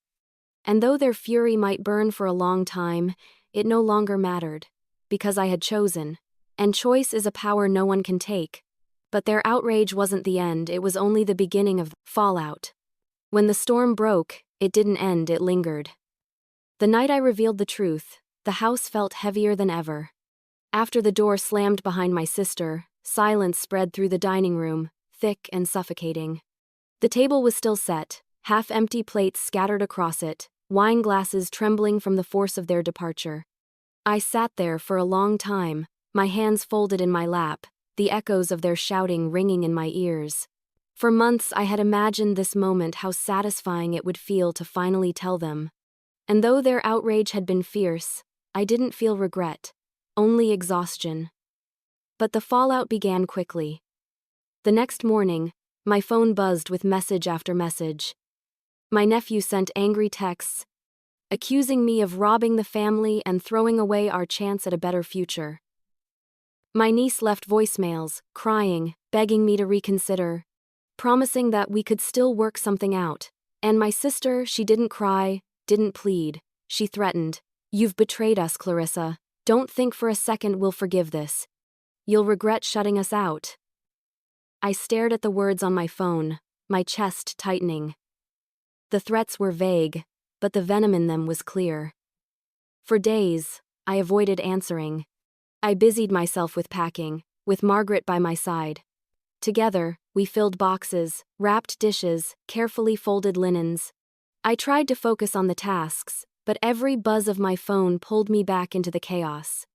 And though their fury might burn for a long time, it no longer mattered, because I had chosen, and choice is a power no one can take. But their outrage wasn't the end, it was only the beginning of fallout. When the storm broke, it didn't end, it lingered. The night I revealed the truth, the house felt heavier than ever. After the door slammed behind my sister, silence spread through the dining room, thick and suffocating. The table was still set, half-empty plates scattered across it, wine glasses trembling from the force of their departure. I sat there for a long time, my hands folded in my lap, the echoes of their shouting ringing in my ears. For months I had imagined this moment, how satisfying it would feel to finally tell them. And though their outrage had been fierce, I didn't feel regret, only exhaustion. But the fallout began quickly. The next morning, my phone buzzed with message after message. My nephew sent angry texts, accusing me of robbing the family and throwing away our chance at a better future. My niece left voicemails, crying, begging me to reconsider, promising that we could still work something out. And my sister, she didn't cry, didn't plead. She threatened, "You've betrayed us, Clarissa. Don't think for a second we'll forgive this. You'll regret shutting us out." I stared at the words on my phone, my chest tightening. The threats were vague, but the venom in them was clear. For days, I avoided answering. I busied myself with packing, with Margaret by my side. Together, we filled boxes, wrapped dishes, carefully folded linens. I tried to focus on the tasks, but every buzz of my phone pulled me back into the chaos.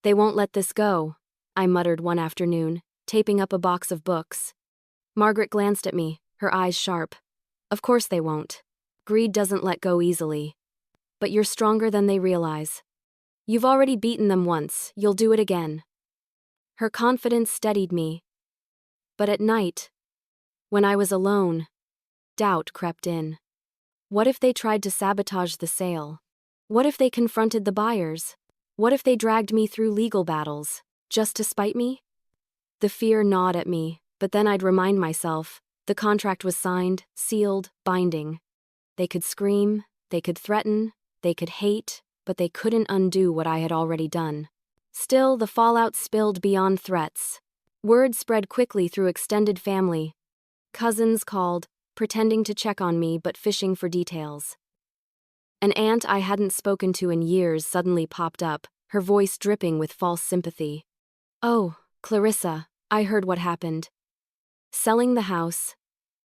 "They won't let this go," I muttered one afternoon, taping up a box of books. Margaret glanced at me, her eyes sharp. "Of course they won't. Greed doesn't let go easily. But you're stronger than they realize. You've already beaten them once, you'll do it again." Her confidence steadied me. But at night, when I was alone, doubt crept in. What if they tried to sabotage the sale? What if they confronted the buyers? What if they dragged me through legal battles, just to spite me? The fear gnawed at me, but then I'd remind myself, the contract was signed, sealed, binding. They could scream, they could threaten, they could hate, but they couldn't undo what I had already done. Still, the fallout spilled beyond threats. Word spread quickly through extended family. Cousins called, pretending to check on me but fishing for details. An aunt I hadn't spoken to in years suddenly popped up, her voice dripping with false sympathy. "Oh, Clarissa, I heard what happened. Selling the house.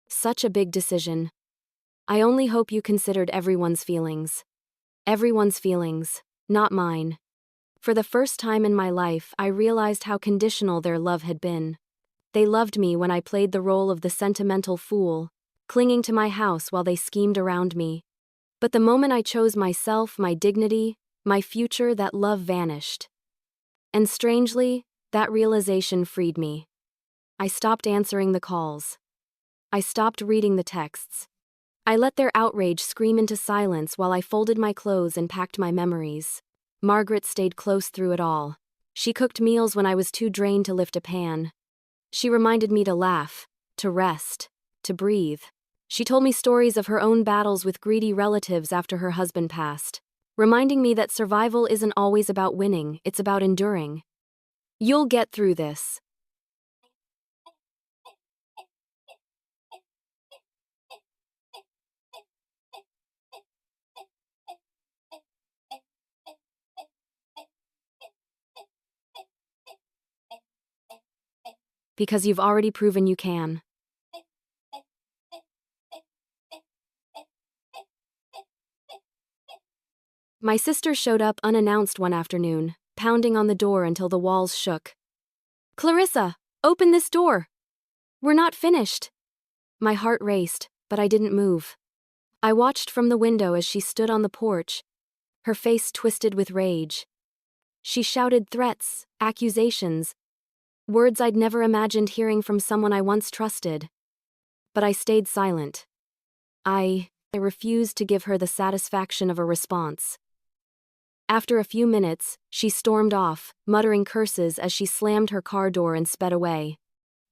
Such a big decision. I only hope you considered everyone's feelings. Everyone's feelings, not mine." For the first time in my life, I realized how conditional their love had been. They loved me when I played the role of the sentimental fool, clinging to my house while they schemed around me. But the moment I chose myself, my dignity, my future, that love vanished. And strangely, that realization freed me. I stopped answering the calls. I stopped reading the texts. I let their outrage scream into silence while I folded my clothes and packed my memories. Margaret stayed close through it all. She cooked meals when I was too drained to lift a pan. She reminded me to laugh, to rest, to breathe. She told me stories of her own battles with greedy relatives after her husband passed, reminding me that survival isn't always about winning, it's about enduring. You'll get through this. Because you've already proven you can. My sister showed up unannounced one afternoon, pounding on the door until the walls shook. Clarissa, open this door! We're not finished. My heart raced, but I didn't move. I watched from the window as she stood on the porch, her face twisted with rage. She shouted threats, accusations, words I'd never imagined hearing from someone I once trusted. But I stayed silent. I refused to give her the satisfaction of a response. After a few minutes, she stormed off, muttering curses as she slammed her car door and sped away.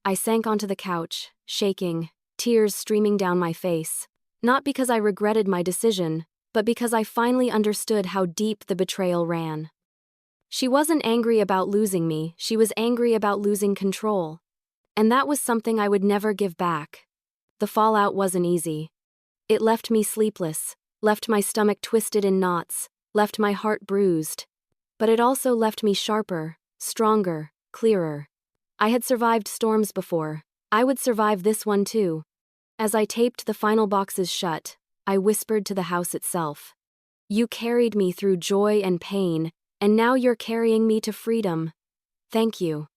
I sank onto the couch, shaking, tears streaming down my face. Not because I regretted my decision, but because I finally understood how deep the betrayal ran. She wasn't angry about losing me, she was angry about losing control. And that was something I would never give back. The fallout wasn't easy. It left me sleepless, left my stomach twisted in knots, left my heart bruised. But it also left me sharper, stronger, clearer. I had survived storms before. I would survive this one too. As I taped the final boxes shut, I whispered to the house itself. You carried me through joy and pain, and now you're carrying me to freedom. Thank you.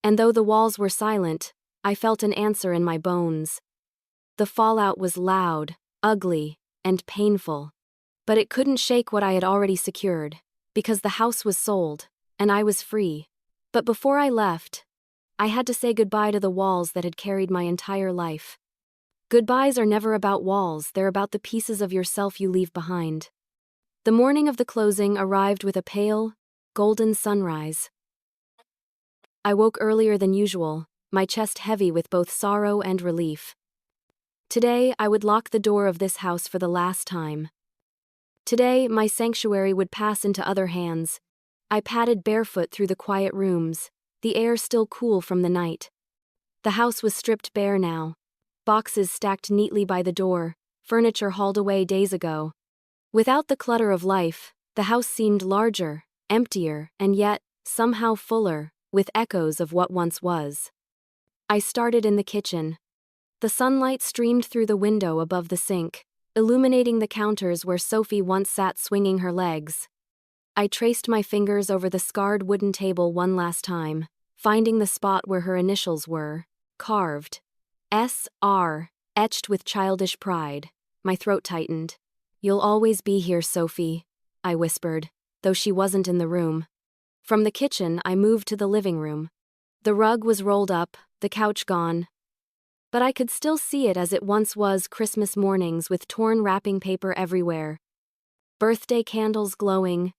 And though the walls were silent, I felt an answer in my bones. The fallout was loud, ugly, and painful. But it couldn't shake what I had already secured, because the house was sold, and I was free. But before I left, I had to say goodbye to the walls that had carried my entire life. Goodbyes are never about walls, they're about the pieces of yourself you leave behind. The morning of the closing arrived with a pale, golden sunrise. I woke earlier than usual, my chest heavy with both sorrow and relief. Today, I would lock the door of this house for the last time. Today, my sanctuary would pass into other hands. I padded barefoot through the quiet rooms, the air still cool from the night. The house was stripped bare now. Boxes stacked neatly by the door, furniture hauled away days ago. Without the clutter of life, the house seemed larger, emptier, and yet, somehow fuller, with echoes of what once was. I started in the kitchen. The sunlight streamed through the window above the sink, illuminating the counters where Sophie once sat swinging her legs. I traced my fingers over the scarred wooden table one last time, finding the spot where her initials were, carved. S.R., etched with childish pride. My throat tightened. You'll always be here, Sophie, I whispered, though she wasn't in the room. From the kitchen, I moved to the living room. The rug was rolled up, the couch gone. But I could still see it as it once was, Christmas mornings with torn wrapping paper everywhere. Birthday candles glowing.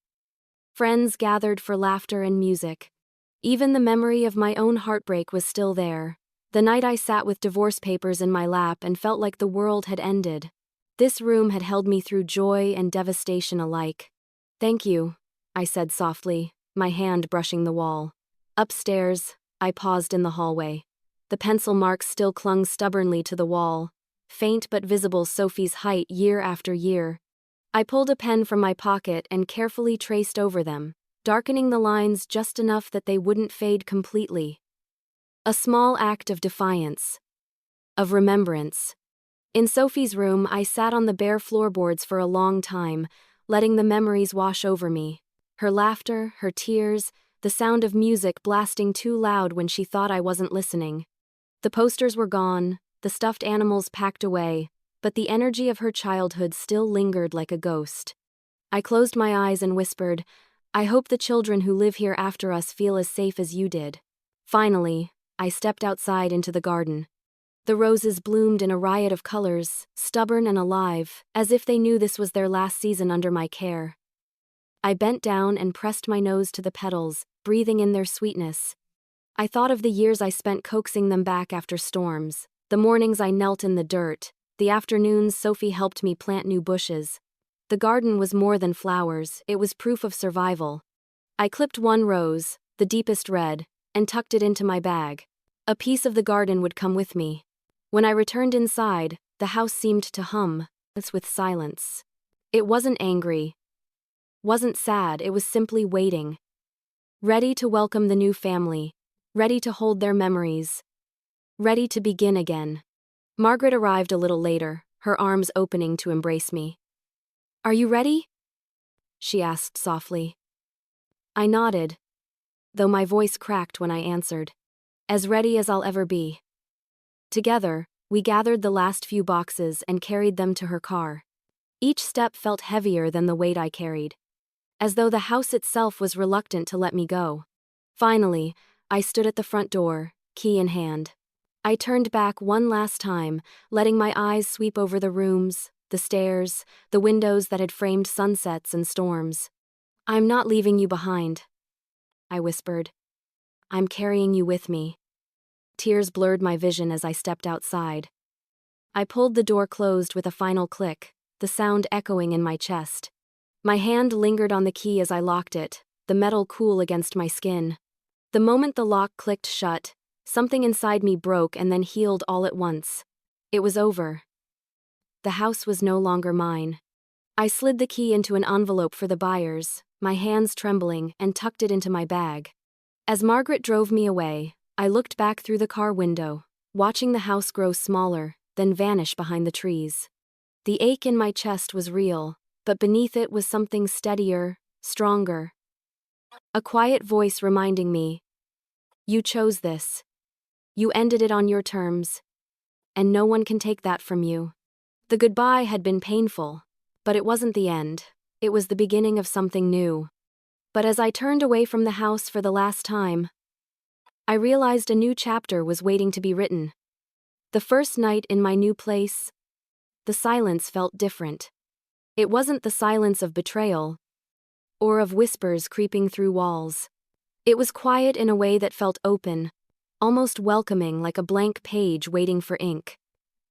Friends gathered for laughter and music. Even the memory of my own heartbreak was still there. The night I sat with divorce papers in my lap and felt like the world had ended. This room had held me through joy and devastation alike. Thank you, I said softly, my hand brushing the wall. Upstairs, I paused in the hallway. The pencil marks still clung stubbornly to the wall, faint but visible Sophie's height year after year. I pulled a pen from my pocket and carefully traced over them, darkening the lines just enough that they wouldn't fade completely. A small act of defiance. Of remembrance. In Sophie's room, I sat on the bare floorboards for a long time, letting the memories wash over me. Her laughter, her tears, the sound of music blasting too loud when she thought I wasn't listening. The posters were gone, the stuffed animals packed away, but the energy of her childhood still lingered like a ghost. I closed my eyes and whispered, I hope the children who live here after us feel as safe as you did. Finally, I stepped outside into the garden. The roses bloomed in a riot of colors, stubborn and alive, as if they knew this was their last season under my care. I bent down and pressed my nose to the petals, breathing in their sweetness. I thought of the years I spent coaxing them back after storms, the mornings I knelt in the dirt, the afternoons Sophie helped me plant new bushes. The garden was more than flowers, it was proof of survival. I clipped one rose, the deepest red, and tucked it into my bag. A piece of the garden would come with me. When I returned inside, the house seemed to hum, as with silence. It wasn't angry, wasn't sad, it was simply waiting. Ready to welcome the new family, ready to hold their memories, ready to begin again. Margaret arrived a little later, her arms opening to embrace me. "Are you ready?" she asked softly. I nodded, though my voice cracked when I answered. As ready as I'll ever be. Together, we gathered the last few boxes and carried them to her car. Each step felt heavier than the weight I carried, as though the house itself was reluctant to let me go. Finally, I stood at the front door, key in hand. I turned back one last time, letting my eyes sweep over the rooms, the stairs, the windows that had framed sunsets and storms. "I'm not leaving you behind," I whispered. "I'm carrying you with me." Tears blurred my vision as I stepped outside. I pulled the door closed with a final click, the sound echoing in my chest. My hand lingered on the key as I locked it, the metal cool against my skin. The moment the lock clicked shut, something inside me broke and then healed all at once. It was over. The house was no longer mine. I slid the key into an envelope for the buyers, my hands trembling, and tucked it into my bag. As Margaret drove me away, I looked back through the car window, watching the house grow smaller, then vanish behind the trees. The ache in my chest was real, but beneath it was something steadier, stronger. A quiet voice reminding me, "You chose this. You ended it on your terms. And no one can take that from you." The goodbye had been painful, but it wasn't the end. It was the beginning of something new. But as I turned away from the house for the last time, I realized a new chapter was waiting to be written. The first night in my new place, the silence felt different. It wasn't the silence of betrayal, or of whispers creeping through walls. It was quiet in a way that felt open, almost welcoming, like a blank page waiting for ink.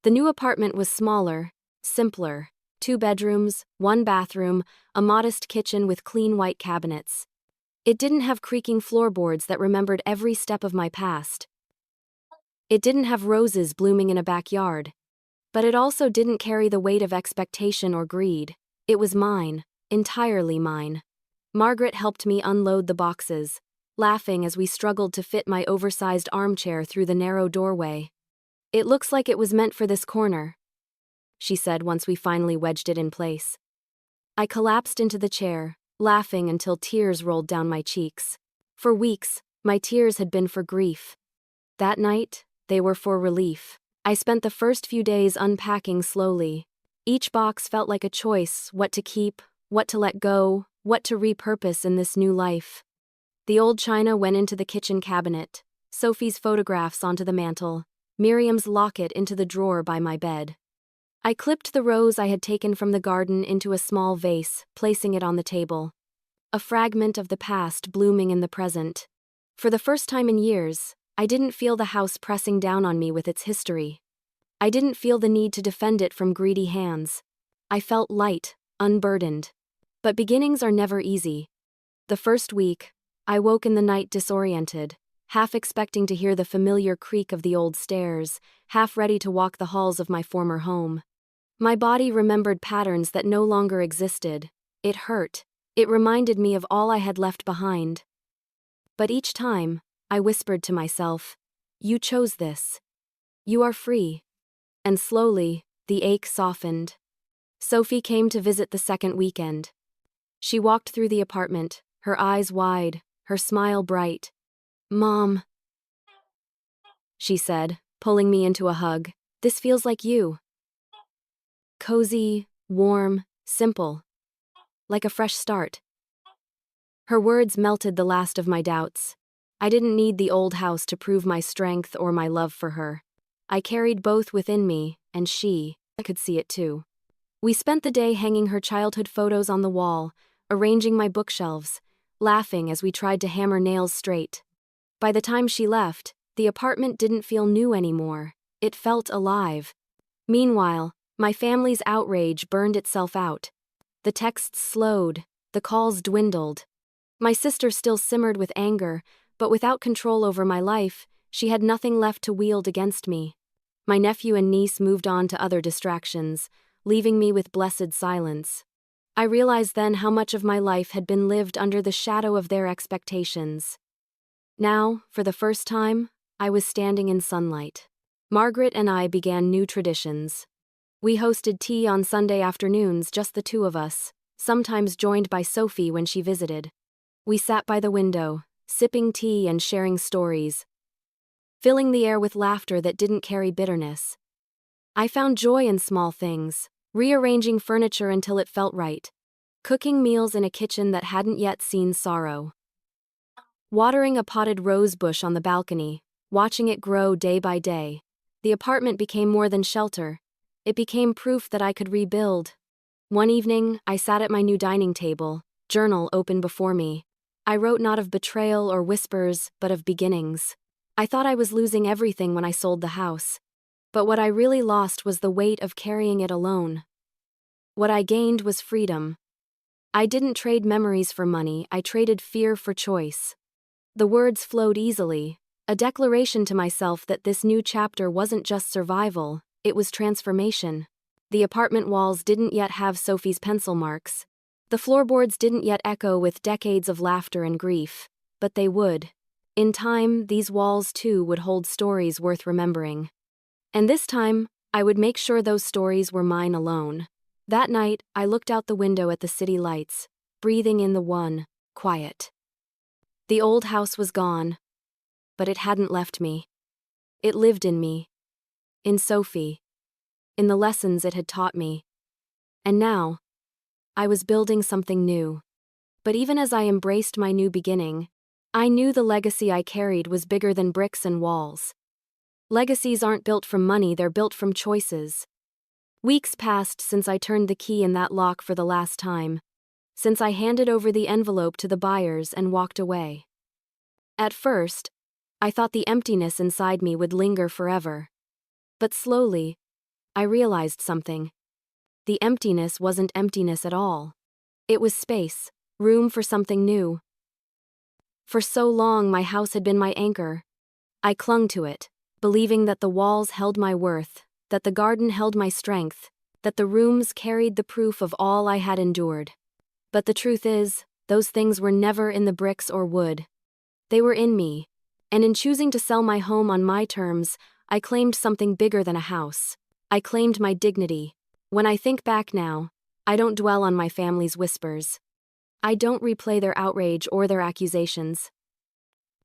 The new apartment was smaller, simpler. 2 bedrooms, 1 bathroom, a modest kitchen with clean white cabinets. It didn't have creaking floorboards that remembered every step of my past. It didn't have roses blooming in a backyard. But it also didn't carry the weight of expectation or greed. It was mine, entirely mine. Margaret helped me unload the boxes, laughing as we struggled to fit my oversized armchair through the narrow doorway. "It looks like it was meant for this corner," she said once we finally wedged it in place. I collapsed into the chair, laughing until tears rolled down my cheeks. For weeks, my tears had been for grief. That night, they were for relief. I spent the first few days unpacking slowly. Each box felt like a choice, what to keep, what to let go, what to repurpose in this new life. The old china went into the kitchen cabinet, Sophie's photographs onto the mantel, Miriam's locket into the drawer by my bed. I clipped the rose I had taken from the garden into a small vase, placing it on the table. A fragment of the past blooming in the present. For the first time in years, I didn't feel the house pressing down on me with its history. I didn't feel the need to defend it from greedy hands. I felt light, unburdened. But beginnings are never easy. The first week, I woke in the night disoriented, half expecting to hear the familiar creak of the old stairs, half ready to walk the halls of my former home. My body remembered patterns that no longer existed. It hurt. It reminded me of all I had left behind. But each time, I whispered to myself, "You chose this. You are free." And slowly, the ache softened. Sophie came to visit the second weekend. She walked through the apartment, her eyes wide, her smile bright. "Mom," she said, pulling me into a hug, "this feels like you. Cozy, warm, simple. Like a fresh start." Her words melted the last of my doubts. I didn't need the old house to prove my strength or my love for her. I carried both within me, and I could see it too. We spent the day hanging her childhood photos on the wall, arranging my bookshelves, laughing as we tried to hammer nails straight. By the time she left, the apartment didn't feel new anymore. It felt alive. Meanwhile, my family's outrage burned itself out. The texts slowed, the calls dwindled. My sister still simmered with anger, but without control over my life, she had nothing left to wield against me. My nephew and niece moved on to other distractions, leaving me with blessed silence. I realized then how much of my life had been lived under the shadow of their expectations. Now, for the first time, I was standing in sunlight. Margaret and I began new traditions. We hosted tea on Sunday afternoons, just the two of us, sometimes joined by Sophie when she visited. We sat by the window, sipping tea and sharing stories, filling the air with laughter that didn't carry bitterness. I found joy in small things, rearranging furniture until it felt right, cooking meals in a kitchen that hadn't yet seen sorrow, watering a potted rose bush on the balcony, watching it grow day by day. The apartment became more than shelter. It became proof that I could rebuild. One evening, I sat at my new dining table, journal open before me. I wrote not of betrayal or whispers, but of beginnings. I thought I was losing everything when I sold the house. But what I really lost was the weight of carrying it alone. What I gained was freedom. I didn't trade memories for money, I traded fear for choice. The words flowed easily, a declaration to myself that this new chapter wasn't just survival, it was transformation. The apartment walls didn't yet have Sophie's pencil marks. The floorboards didn't yet echo with decades of laughter and grief, but they would. In time, these walls too would hold stories worth remembering. And this time, I would make sure those stories were mine alone. That night, I looked out the window at the city lights, breathing in the one, quiet. The old house was gone, but it hadn't left me. It lived in me. In Sophie. In the lessons it had taught me. And now, I was building something new. But even as I embraced my new beginning, I knew the legacy I carried was bigger than bricks and walls. Legacies aren't built from money, they're built from choices. Weeks passed since I turned the key in that lock for the last time, since I handed over the envelope to the buyers and walked away. At first, I thought the emptiness inside me would linger forever. But slowly, I realized something. The emptiness wasn't emptiness at all. It was space, room for something new. For so long, my house had been my anchor. I clung to it, believing that the walls held my worth, that the garden held my strength, that the rooms carried the proof of all I had endured. But the truth is, those things were never in the bricks or wood. They were in me, and in choosing to sell my home on my terms, I claimed something bigger than a house. I claimed my dignity. When I think back now, I don't dwell on my family's whispers. I don't replay their outrage or their accusations.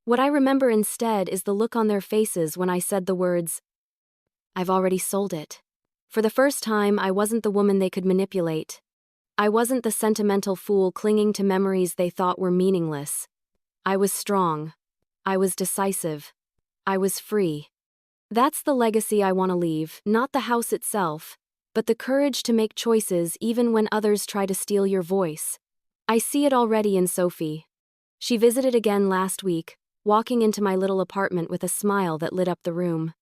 What I remember instead is the look on their faces when I said the words, "I've already sold it." For the first time, I wasn't the woman they could manipulate. I wasn't the sentimental fool clinging to memories they thought were meaningless. I was strong. I was decisive. I was free. That's the legacy I want to leave, not the house itself, but the courage to make choices even when others try to steal your voice. I see it already in Sophie. She visited again last week, walking into my little apartment with a smile that lit up the room.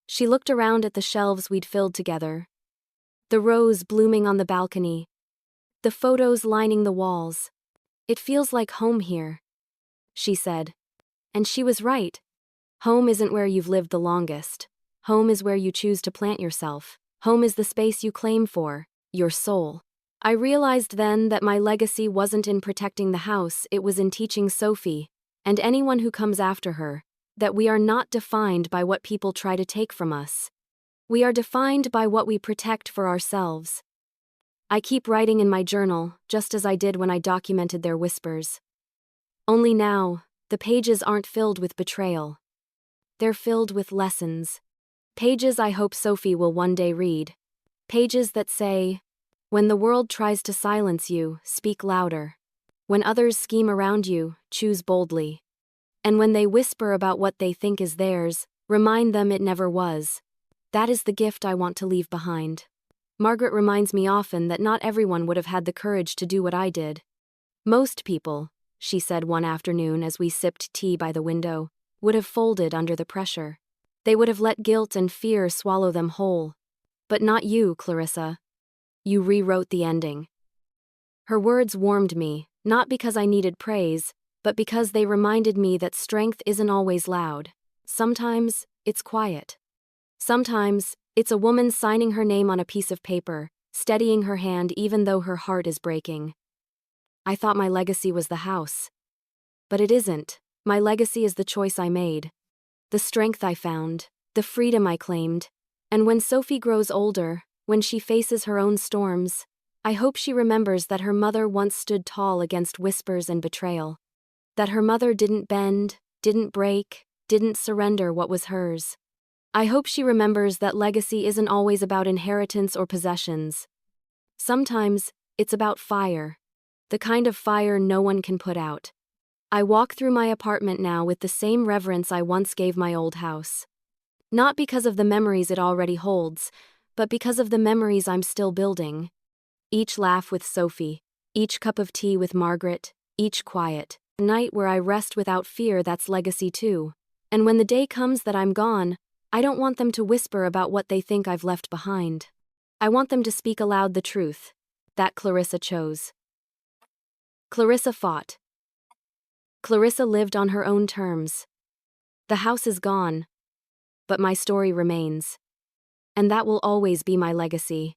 She looked around at the shelves we'd filled together. The rose blooming on the balcony. The photos lining the walls. "It feels like home here," she said. And she was right. Home isn't where you've lived the longest. Home is where you choose to plant yourself. Home is the space you claim for, your soul. I realized then that my legacy wasn't in protecting the house, it was in teaching Sophie, and anyone who comes after her, that we are not defined by what people try to take from us. We are defined by what we protect for ourselves. I keep writing in my journal, just as I did when I documented their whispers. Only now, the pages aren't filled with betrayal. They're filled with lessons. Pages I hope Sophie will one day read. Pages that say, when the world tries to silence you, speak louder. When others scheme around you, choose boldly. And when they whisper about what they think is theirs, remind them it never was. That is the gift I want to leave behind. Margaret reminds me often that not everyone would have had the courage to do what I did. Most people, she said one afternoon as we sipped tea by the window, would have folded under the pressure. They would have let guilt and fear swallow them whole. But not you, Clarissa. You rewrote the ending. Her words warmed me, Not because I needed praise, but because they reminded me that strength isn't always loud. Sometimes, it's quiet. Sometimes, it's a woman signing her name on a piece of paper, steadying her hand even though her heart is breaking. I thought my legacy was the house. But it isn't. My legacy is the choice I made, the strength I found, the freedom I claimed. And when Sophie grows older, when she faces her own storms, I hope she remembers that her mother once stood tall against whispers and betrayal. That her mother didn't bend, didn't break, didn't surrender what was hers. I hope she remembers that legacy isn't always about inheritance or possessions. Sometimes, it's about fire. The kind of fire no one can put out. I walk through my apartment now with the same reverence I once gave my old house. Not because of the memories it already holds, but because of the memories I'm still building. Each laugh with Sophie, each cup of tea with Margaret, each quiet night where I rest without fear, that's legacy too. And when the day comes that I'm gone, I don't want them to whisper about what they think I've left behind. I want them to speak aloud the truth that Clarissa chose. Clarissa fought. Clarissa lived on her own terms. The house is gone, but my story remains. And that will always be my legacy.